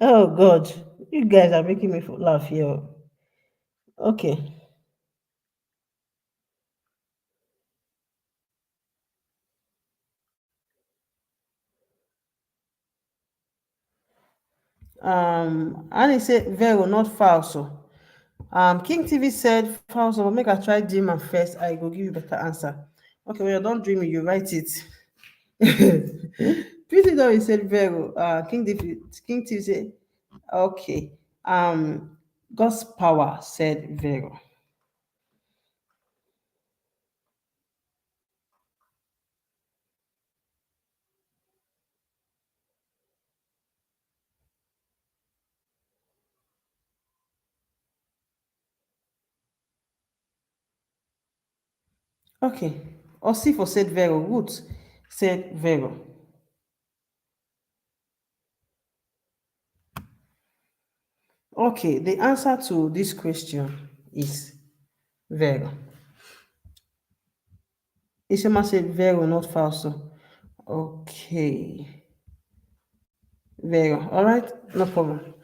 Oh God, you guys are making me laugh here. Okay. Annie said vero, not false. King TV said false, but make I try dream first. I go give you better answer. Okay, when you're done dreaming, you write it. Pretty though, he said vero. King TV said okay. God's power said vero. Okay. Osifo said vero. Roots said vero. Okay, the answer to this question is vero. Ishema said vero, not false. Okay. Vero. All right, no problem.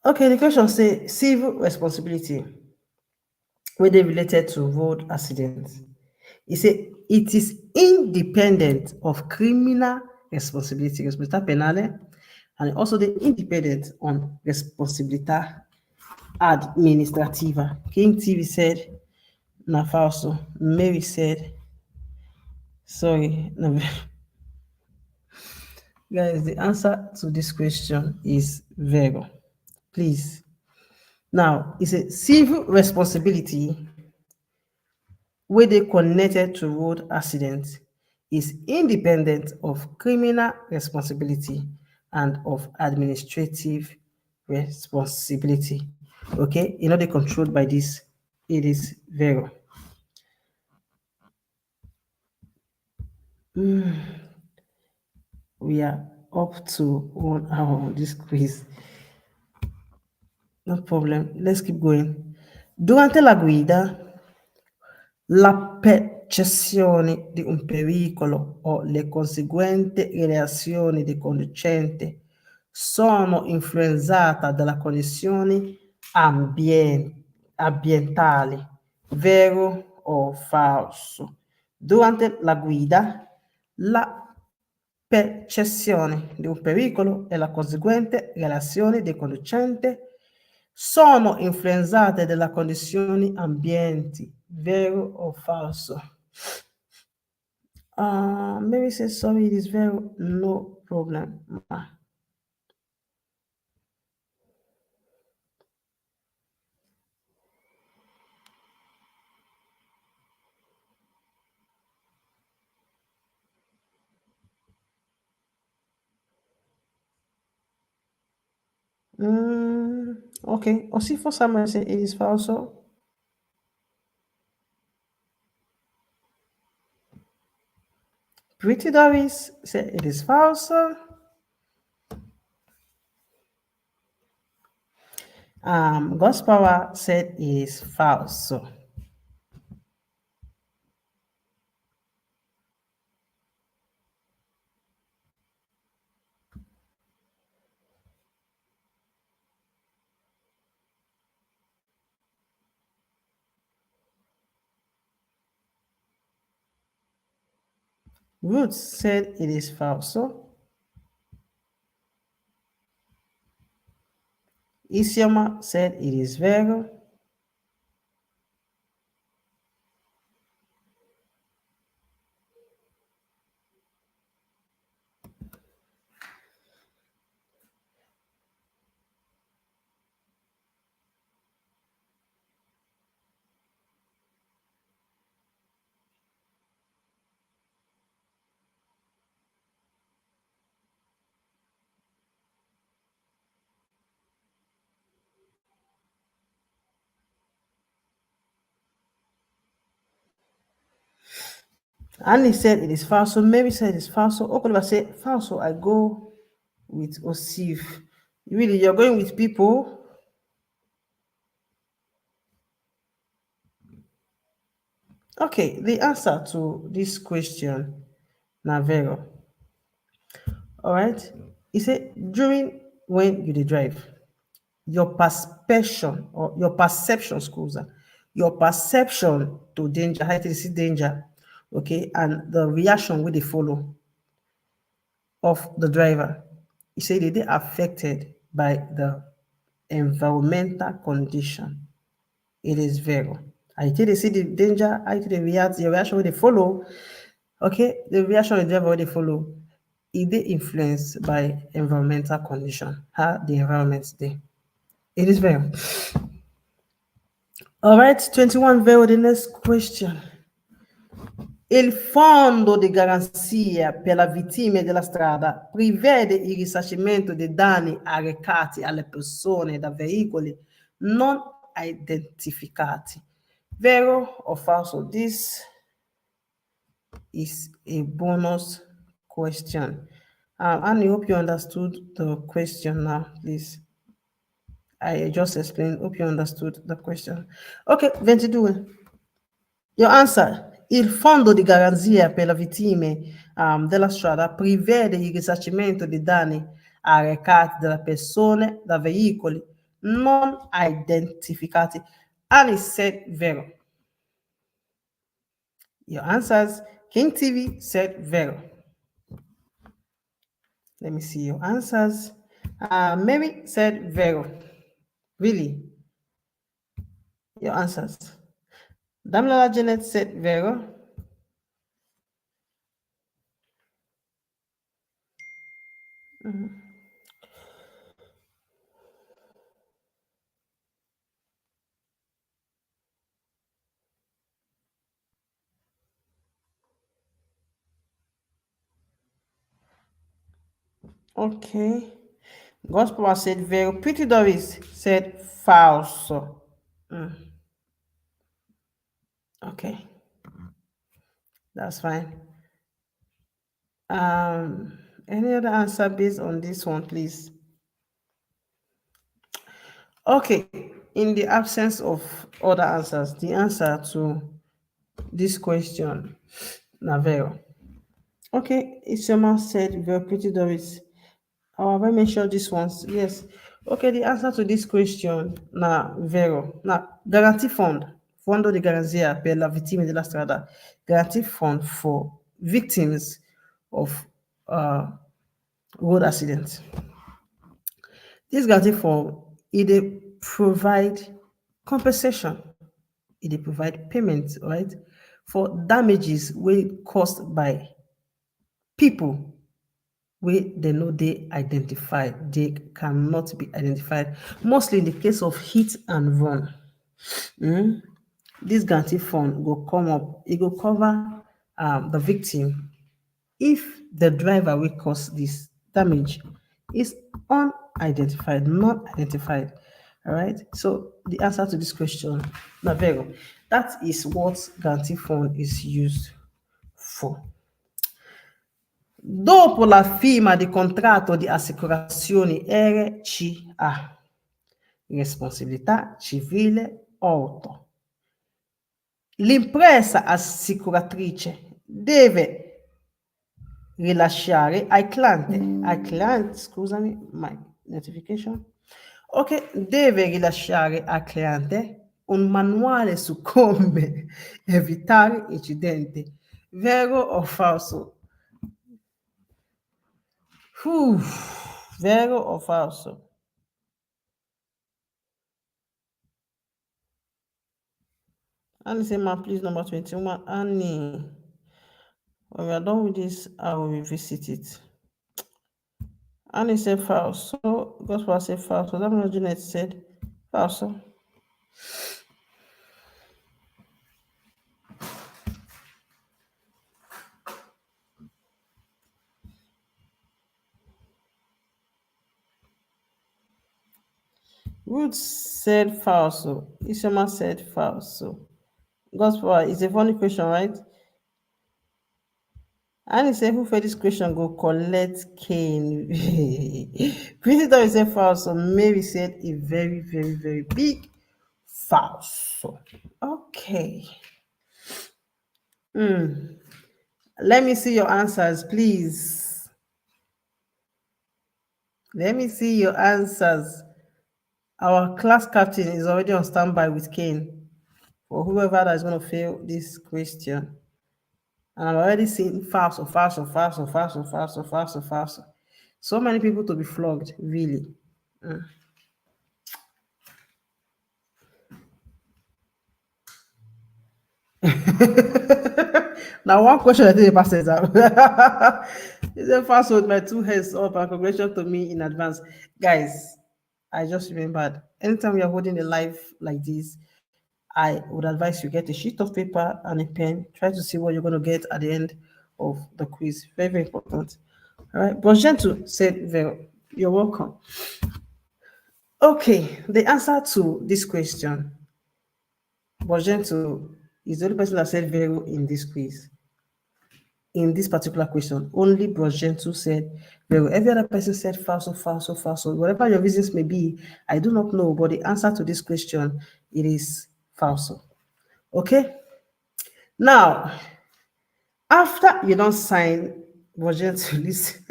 Okay, the question say civil responsibility when they related to road accidents. It say it is independent of criminal responsibility, responsabilità penale, and also the independent on responsabilità admistrativa. King TV said na falso. Mary said sorry. No, guys, the answer to this question is vero. Please. Now, it's a civil responsibility where they connected to road accidents is independent of criminal responsibility and of administrative responsibility. Okay, they controlled by this. It is vero. We are up to 1 hour on this quiz. No problem. Let's keep going. Durante la guida, la percezione di un pericolo o le conseguenti reazioni del conducente sono influenzate dalle condizioni ambientali, vero o falso? Durante la guida, la percezione di un pericolo e la conseguente reazione del conducente sono influenzate dalle condizioni ambienti, vero o falso? Mary says sorry, it is very no problem. Okay. Osifo Samuel said it is falso. Pretty Doris said it is falso. God's Power said it is falso. Ruth said it is falso. Isioma said it is vero. Annie said it is falso. Mary said it is falso. Okoliva said falso. I go with Osif. Really, you're going with people? Okay, the answer to this question, Navero. All right. He said during when you dey drive, your perception or your perception, scusa, your perception to danger, how you see danger, okay, and the reaction wey dey follow of the driver. He said they affected by the environmental condition. It is vero. I tell they see the danger, I tell they react, the reaction wey dey follow, okay, the reaction of the driver wey dey follow, e dey influenced by environmental condition, how the environment dey. It is vero. All right, 21 vero, the next question. Il fondo di garanzia per la vittime della strada prevede il risarcimento dei danni arrecati alle persone da veicoli non identificati. Vero or falso? This is a bonus question. And I hope you understood the question now, please. I just explained. Hope you understood the question. Okay, 22. Your answer. Il fondo di garanzia per le vittime della strada prevede il risarcimento di danni arrecati dalle persone da veicoli non identificati. And it said vero. Your answers. King TV said vero. Let me see your answers. Mary said vero. Really? Your answers. Damla Janet said vero. Okay. Gospel said vero. Pretty Doris said falso. Okay. That's fine. Any other answer based on this one, please? Okay. In the absence of other answers, the answer to this question, Navero. Okay, Isioma said very Pretty Doris. Have I mentioned this once? Yes. Okay, the answer to this question, na vero. Na guarantee fund, fondo di garanzia per la vittime della strada, guarantee fund for victims of road accidents. This guarantee fund, it provide compensation, it provide payment, right, for damages caused by people wey they know they identify, they cannot be identified, mostly in the case of hit and run. This guarantee fund go come up, it go cover the victim if the driver will cause this damage is unidentified, not identified. All right. So the answer to this question, Navero, that is what guarantee fund is used for. Dopo la firma di contratto di assicurazione RCA, responsabilità civile 8, l'impresa assicuratrice deve rilasciare al cliente, scusami, my notification. Ok, deve rilasciare al cliente un manuale su come evitare incidenti. Vero o falso? Vero o falso? Annie say, "Ma, please, number 21. Annie, when we are done with this, I will revisit it." Annie said false. So Gospel said false. So that means Jeanette said false. Ruth said false. Isoma said false. Gospel, it's a funny question, right? Annie said, who for this question go collect cane? Pretty Tommy said false. Mary said a very, very, very big false. Okay. Let me see your answers, please. Let me see your answers. Our class captain is already on standby with cane for whoever that is going to fail this question. And I'm already seeing false. So many people to be flogged, really. Now, one question I think the pass exam. Is a fast with my two hands up and congratulations to me in advance. Guys, I just remembered anytime you're holding a live like this, I would advise you get a sheet of paper and a pen. Try to see what you're going to get at the end of the quiz. Very, very important. All right. But Gentle said, you're welcome. Okay. The answer to this question, but Gentle is the only person that said very in this quiz. In this particular question, only Brogento said very. Every other person said false. Whatever your reasons may be, I do not know. But the answer to this question, it is false. Okay. Now, after you don't sign, Brogento, listen.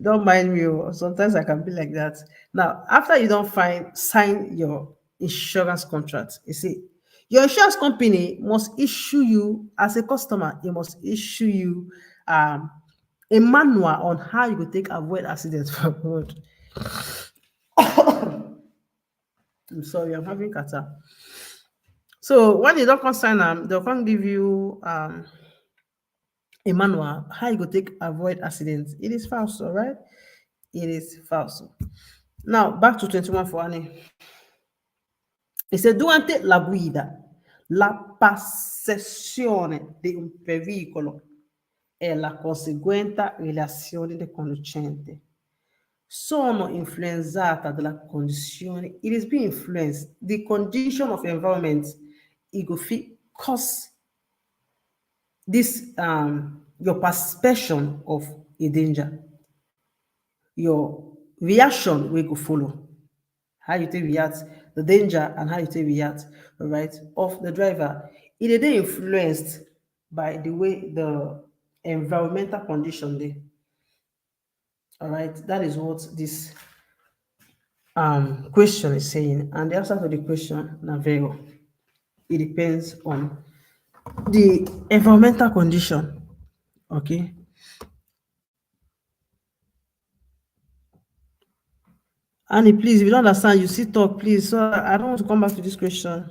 Don't mind me. Sometimes I can be like that. Now, after you don't sign your insurance contract, you see, your insurance company must issue you as a customer. It must issue you a manual on how you could take avoid accidents from road. I'm sorry, I'm having kata. So when you don't sign them, they'll come give you a manual how you could take avoid accidents. It is false, all right? It is false. Now back to 21 for Annie. E se durante la guida la possessione di un veicolo e la conseguente relazione del conducente sono influenzata dalla condizione, it is being influenced, the condition of environment, it go fit cause this your perception of a danger, your reaction will go follow. How you take react, the danger and how you take react, all right, of the driver. It is influenced by the way the environmental condition there. All right, that is what this question is saying. And the answer to the question, Navero, it depends on the environmental condition. Okay. Annie, please, if you don't understand, you see talk, please. So I don't want to come back to this question.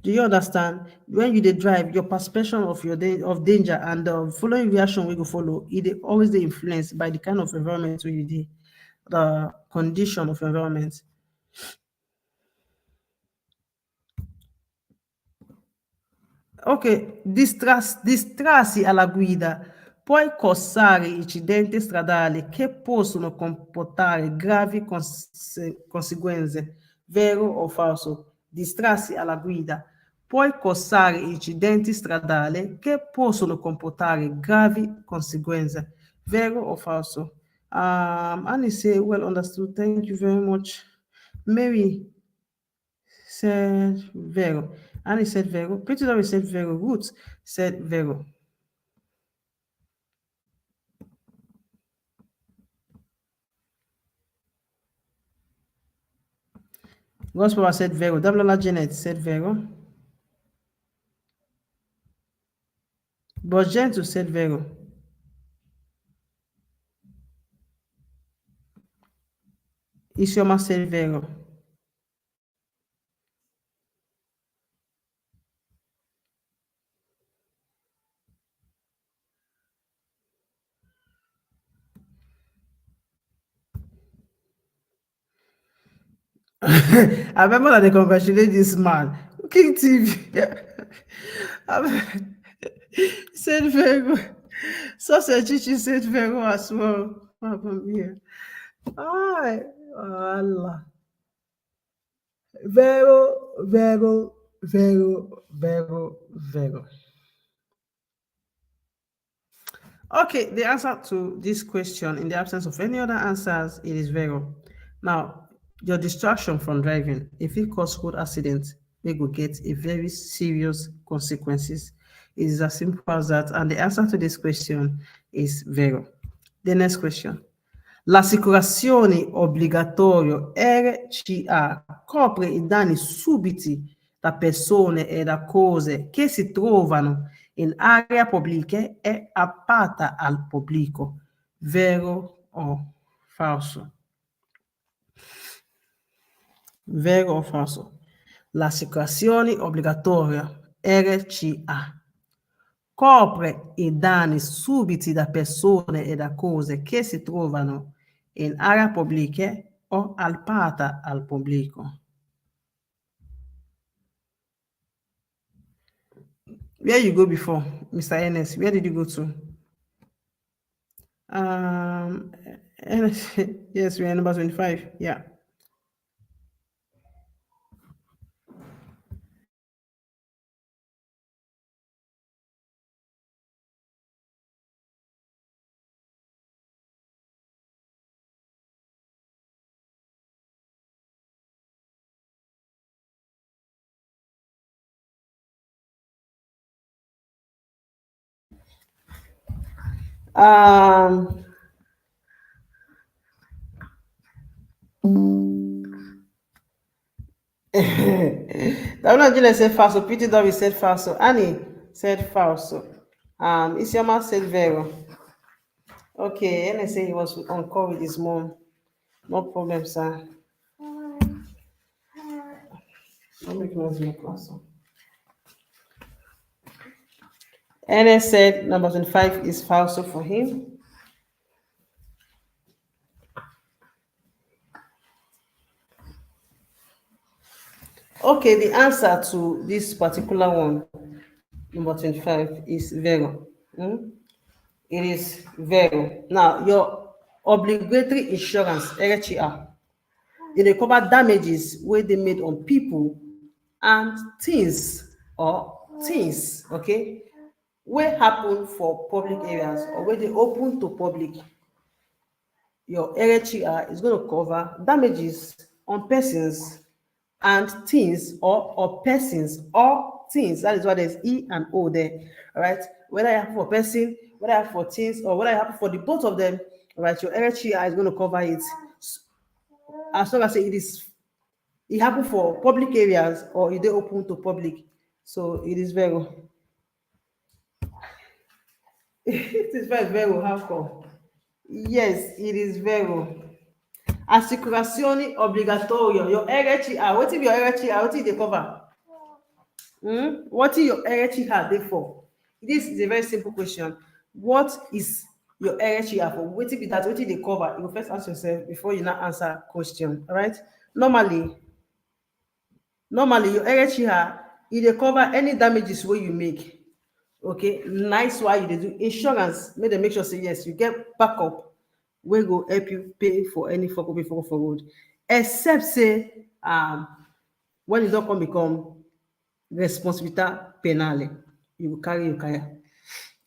Do you understand? When you dey drive, your perception of your of danger and the following reaction we go follow, it dey always dey influenced by the kind of environment where you dey, the condition of environment. Ok, distrarsi alla guida, puoi causare incidenti stradali che possono comportare gravi conseguenze, vero o falso? Distrarsi alla guida, puoi causare incidenti stradali che possono comportare gravi conseguenze, vero o falso? Annie say, well understood, thank you very much. Mary said vero. Annie said vero. Pretty said vero. Roots said vero. Gospel said vero. Dablola Janet said vero. Bojento said vero. Isioma said vero. I remember that they congratulate this man. King TV. Said vero. Sausage Chichi said vero as well. From here. Ay, Allah. Vero, vero, vero, vero, vero. Okay, the answer to this question, in the absence of any other answers, it is vero. Now, your distraction from driving, if it cause road accident, we go get a very serious consequences. It is as simple as that. And the answer to this question is vero. The next question. L'assicurazione obbligatorio RCA copre i danni subiti da persone e da cose che si trovano in area pubblica e aperta al pubblico. Vero o falso? Vero o falso? L'assicurazione obbligatoria RCA copre i danni subiti da persone e da cose che si trovano in area pubblica o aperta al pubblico. Where you go before, Mr. Ernest? Where did you go to? Ernest, yes, we are number 25. Yeah. Davula said falso. Peter Dowie said falso. Annie said falso. Isioma said vero. Okay, Ernest said he was on call with his mom. No problem, sir. Don't make noise in the class. Ernest said number 25 is falso for him. Okay, the answer to this particular one, number 25, is vero. It is vero. Now, your obligatory insurance, RHR, it cover damages where they made on people and things okay, where happen for public areas or where they open to public. Your RHR is going to cover damages on persons and things or persons or things. That is why there's E and O there. All right. Whether it happen for person, whether it happen for things, or whether it happen for the both of them, all right, your RHR is going to cover it. As long as it happen for public areas or it they open to public. So it is vero. It is very vero. How come? Yes, it is vero. Assicurazione obbligatoria. Your RHR, what if your RHR, what if they cover? What is your erechi hat there for? This is a very simple question. What is your erechi hat for? Wetin be that? Wetin dey cover? You go first ask yourself before you now answer question. All right. Normally your erechi hat e dey cover any damages wey you make. Okay, nice why you dey do insurance. Make dem make sure say yes, you get backup wey go help you pay for any fuck up before for road. Except say when e don come become responsabilità penale, you go carry your kaya.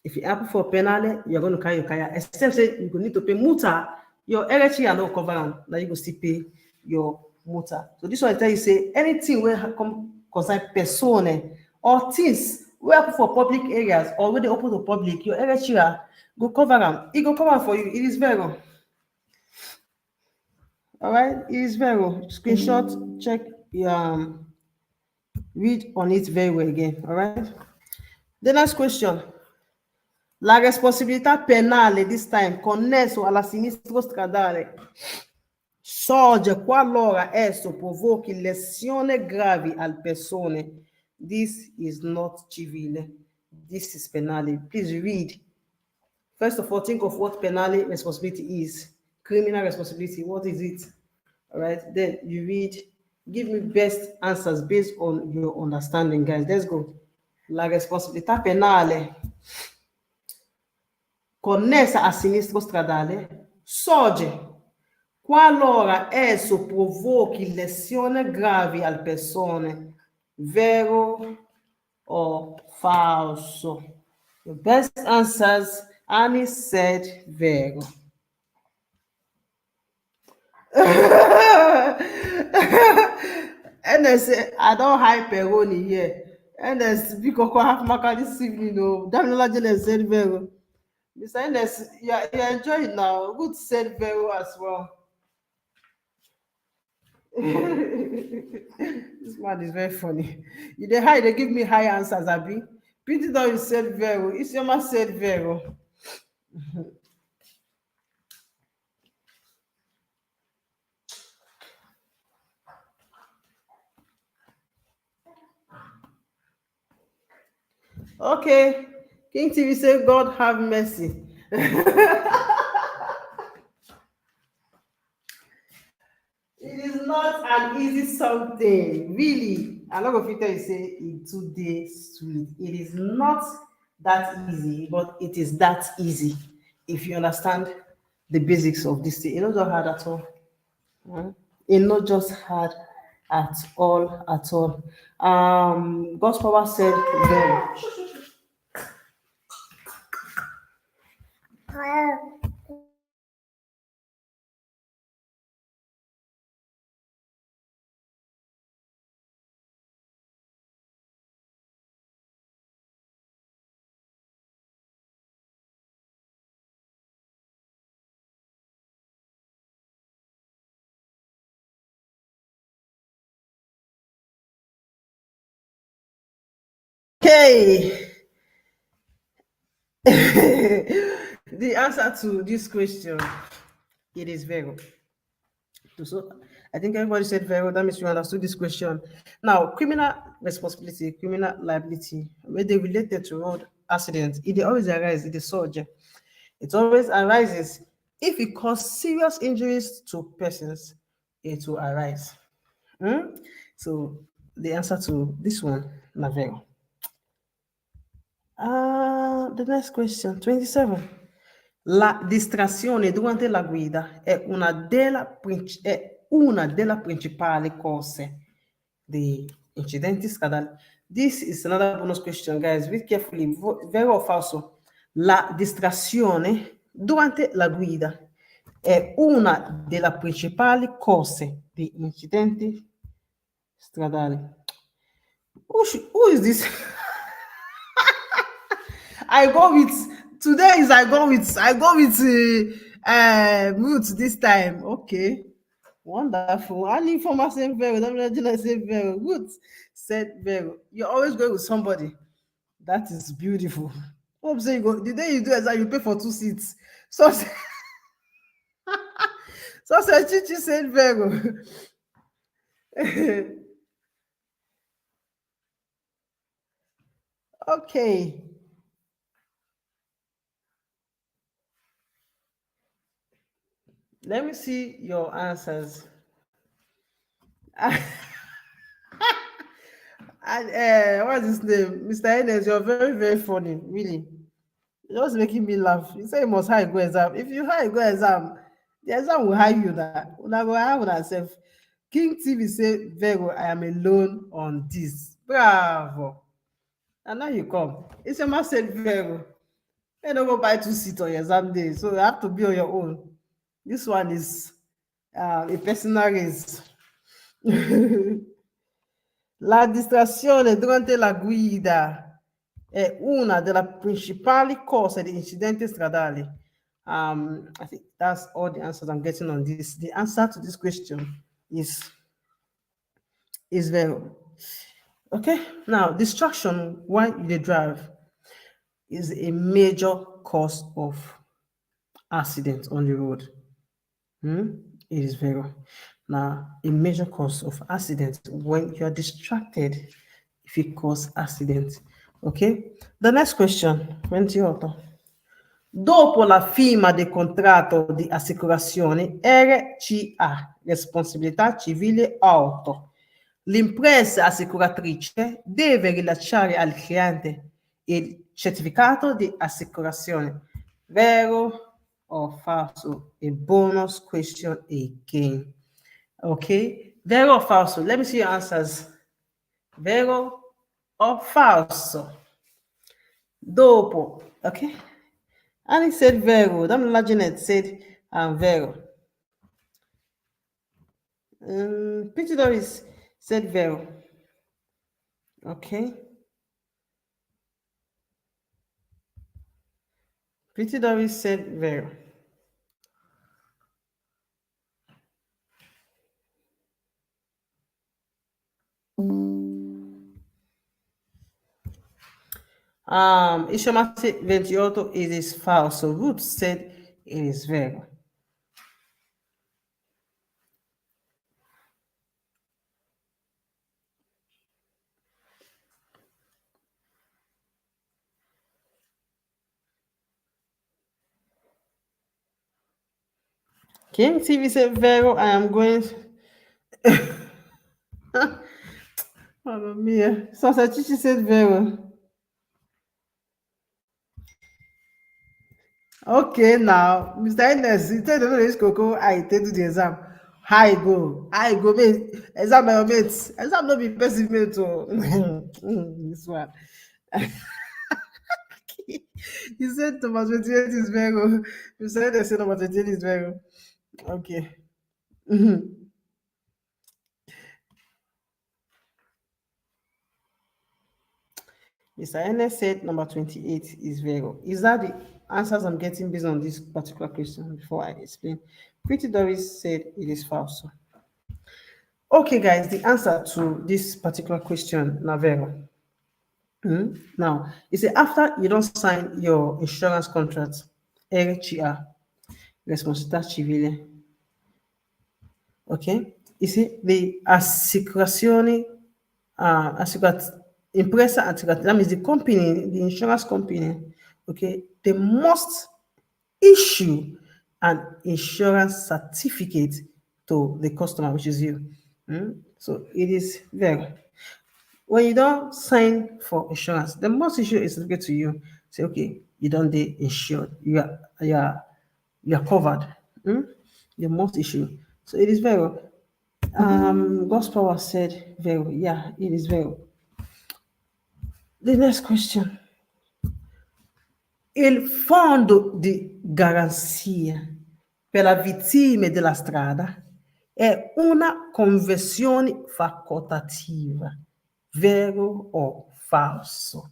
If e happen for penale, you're going to carry your kaya. Except say you go need to pay multa, your LHE and no cover am, na you go still pay your multa. So this one I tell you say anything wey come concern persone or things wey happen for public areas or wey dey open to public, your LHE go cover am. E go cover am for you. It is very. All right, it is very. Screenshot, check, read on it very well again. All right. The next question. La responsabilità penale this time connesso alla sinistro stradale sorge qualora esso provochi lesione gravi al persone. This is not civile. This is penale. Please read. First of all, think of what penale responsibility is. Criminal responsibility, what is it? All right, then you read. Give me best answers based on your understanding, guys. Let's go. La responsabilità penale connessa a sinistro stradale sorge qualora esso provochi lesioni gravi al persone. Vero or falso? The best answers, Annie said vero. NS, I don't hype Peroni here. NS, because I have marker this evening. No, Damilola Jene said vero. Mr. NS, you enjoy it now. Good said vero as well. This man is very funny. You dey high, they give me high answers, Abi. Pity that you said vero. Isioma said vero. Okay, King TV say, God have mercy. It is not an easy something, really. I'm not going to tell you say it today sweet. It is not that easy, but it is that easy if you understand the basics of this thing. It's not just hard at all. It's not just hard at all, at all. God's power said very. Okay. The answer to this question, it is very. So I think everybody said very. That means you understood this question. Now, criminal responsibility, criminal liability, when they related to road accidents, it always arises in the surge. It always arises if it causes serious injuries to persons, it will arise. So the answer to this one, Navero. The next question, 27. La distrazione durante la guida è una delle principali cause di incidenti stradali. This is another bonus question, guys. Read carefully. Vero o falso? La distrazione durante la guida è una delle principali cause di incidenti stradali. Who is this? I go with mute this time. Okay. Wonderful. Ali informer said very, Damilola said very good. Said very. You're always going with somebody. That is beautiful. Hope say you go the day you do exam, you pay for 2 seats. So say Chichi said very. Okay. Let me see your answers. And what's his name? Mr. Enes, you're very, very funny, really. You're just making me laugh. You say you must high go exam. If you high go exam, the exam will hire you that. Una go hire una self. King TV say, Vero, I am alone on this. Bravo. And now you come. It's your said Vero. You don't go buy 2 seats on your exam day, so you have to be on your own. This one is a personal race. La distrazione durante la guida è una delle principali cause di incidenti stradali. I think that's all the answers I'm getting on this. The answer to this question is zero. Okay, now distraction while you drive is a major cause of accident on the road. It is very now a major cause of accident when you are distracted. If it cause accident, okay. The next question, 28. Dopo la firma del contratto di assicurazione RCA, responsabilità civile auto, l'impresa assicuratrice deve rilasciare al cliente il certificato di assicurazione. Vero or falso? A bonus question again. Okay, vero or falso? Let me see your answers. Vero or falso? Dopo, okay. Annie said vero. Damla Janet said vero. Peter Doris said vero. Okay. Peter Doris said vero. Ishomati 28, it is false. So Ruth said it is vero. King TV said vero. I am going. Mamma mia. Sasa Chichi said vero. Okay, now, Mr. Ines, you tell the race cocoa, I take to the exam. I go, mate. Exam my mates. Exam no be person mate. Oh, this one. You said number 28 is vero. You said they said number 28 is vero. Okay. Mr. Ines said number 28 is vero. Is that the answers I'm getting based on this particular question before I explain? Pretty Doris said it is false. Okay, guys, the answer to this particular question, Navero. Now, you say after you don't sign your insurance contract, RCA, responsabilità civile, okay? You see, the assicurazione, impresa assicurazione, that means the company, the insurance company, okay, they must issue an insurance certificate to the customer, which is you. So it is there. When you don't sign for insurance, the most issue is to get to you. Say, okay, you don't they insured. You are covered. The most issue. So it is very God's power said very yeah, it is very. The next question. Il fondo di garanzia per le vittime della strada è una convenzione facoltativa, vero o falso?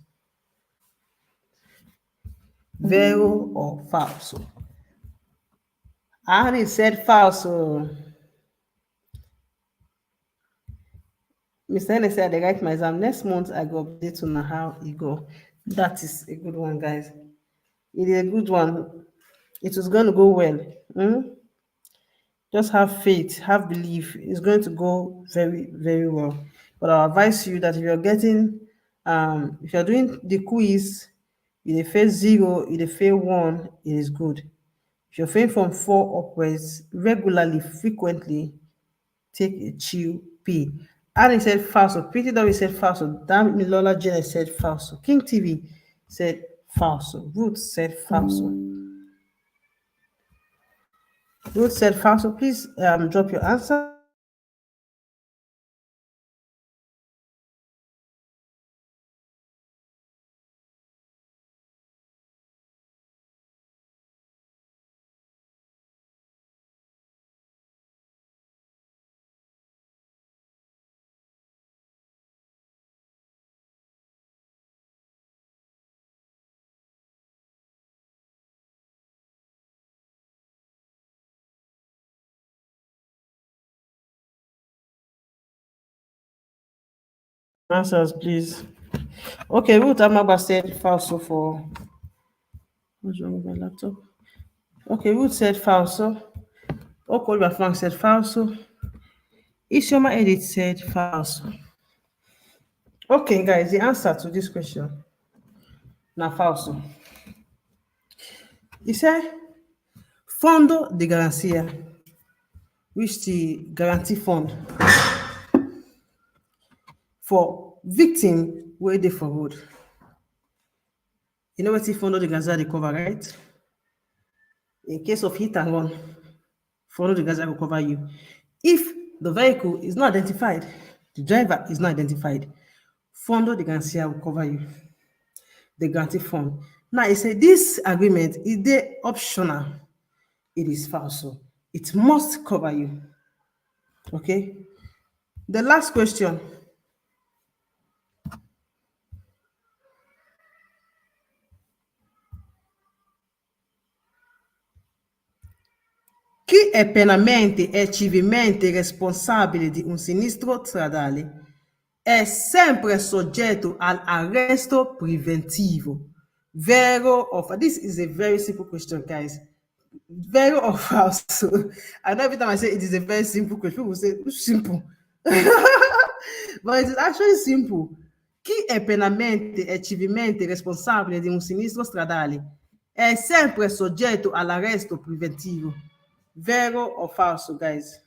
Vero or falso? Ari said falso. Mr. Henry said I write my exam. Next month I go update on how it go. That is a good one, guys. It is a good one. It is going to go well. Just have faith, have belief. It's going to go very, very well. But I advise you that if you're getting If you're doing the quiz, you dey fail 0, you dey fail 1, it is good. If you're failing from 4 upwards, regularly, frequently, take a chill pill. Annie said falso. PTW said falso. Damn Lola Jenna said falso. King TV said falso. Ruth said falso. Ruth said falso. Please drop your answer. Answers, please. Okay, Ruth Amaba said falso for. What's wrong with my laptop? Okay, Ruth said falso. Okoliba Frank said falso. Isioma Edith said falso. Okay, guys, the answer to this question now falso. He said, Fondo de Garancia, which the guarantee fund for victim where they for road. You know what Fondo de Garancia they cover, right? In case of hit and run, Fondo de Garancia will cover you. If the vehicle is not identified, the driver is not identified, Fondo de Garancia will cover you. The guarantee fund. Now, I say this agreement is the optional. It is falso. It must cover you. Okay. The last question. Chi è penalmente e civilmente responsabile di un sinistro stradale è sempre soggetto all'arresto preventivo. Vero or falso? This is a very simple question, guys. Vero or falso? I know every time I say it is a very simple question, people say it's simple. But it is actually simple. Chi è penalmente e civilmente responsabile di un sinistro stradale è sempre soggetto all'arresto preventivo. Vero or falso, guys?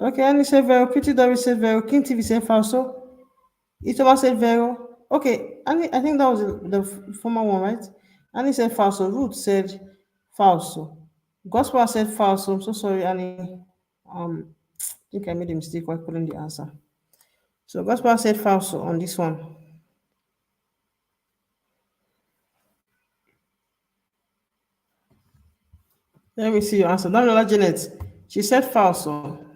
Okay, Annie said vero. Pretty Dory said vero. King TV said falso. Itoma said vero. Okay, Annie, I think that was the former one, right? Annie said falso. Ruth said falso. Gospel said falso. I'm so sorry, Annie. I think I made a mistake while putting the answer. So Gospel said falso on this one. Let me see your answer. Damilola Janet, she said falso.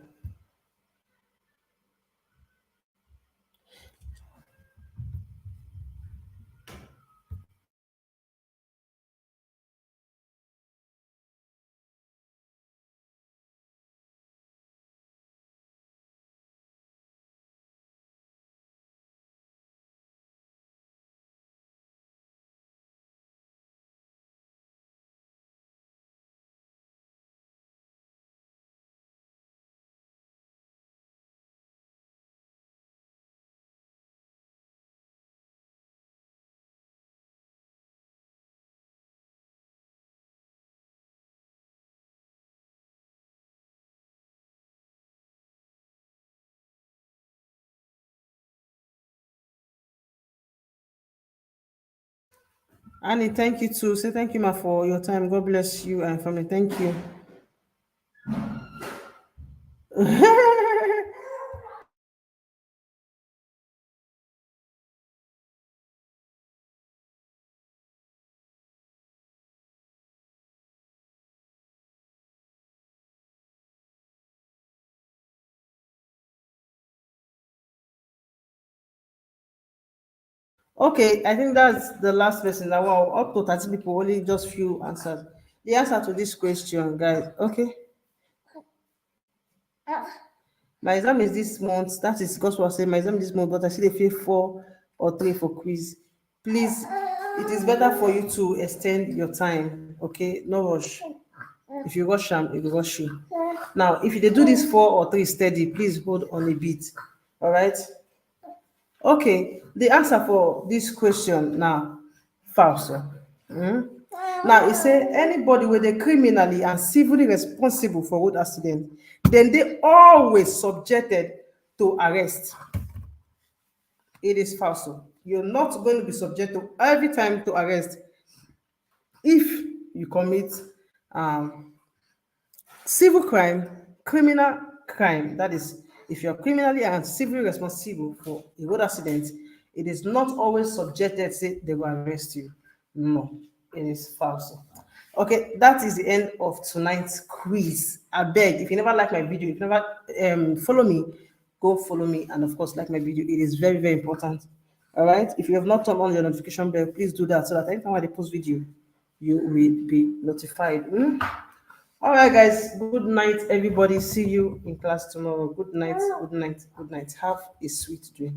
Annie, thank you too. Say thank you, ma, for your time. God bless you and family. Thank you. Okay, I think that's the last person. Now, wow, up to 30 people, only just few answers. The answer to this question, guys. Okay, my exam is this month. That is because we are saying my exam is this month, but I see they feel 4 or 3 for quiz. Please, it is better for you to extend your time. Okay, no rush. If you rush them, it will rush you. Now, if you do this 4 or 3 steady, please hold on a bit. All right. Okay, the answer for this question now, false. Now, it say anybody with a criminally and civilly responsible for road accident, then they always subjected to arrest. It is false. You're not going to be subject to every time to arrest if you commit um, civil crime, criminal crime. That is, if you're criminally and civilly responsible for a road accident, it is not always subjected, say they will arrest you. No, it is false. Okay, that is the end of tonight's quiz. I beg, if you never like my video, if you never follow me, go follow me, and of course, like my video. It is very, very important. All right. If you have not turned on your notification bell, please do that so that anytime I post video, you will be notified. All right, guys. Good night, everybody. See you in class tomorrow. Good night. Good night. Good night. Have a sweet dream.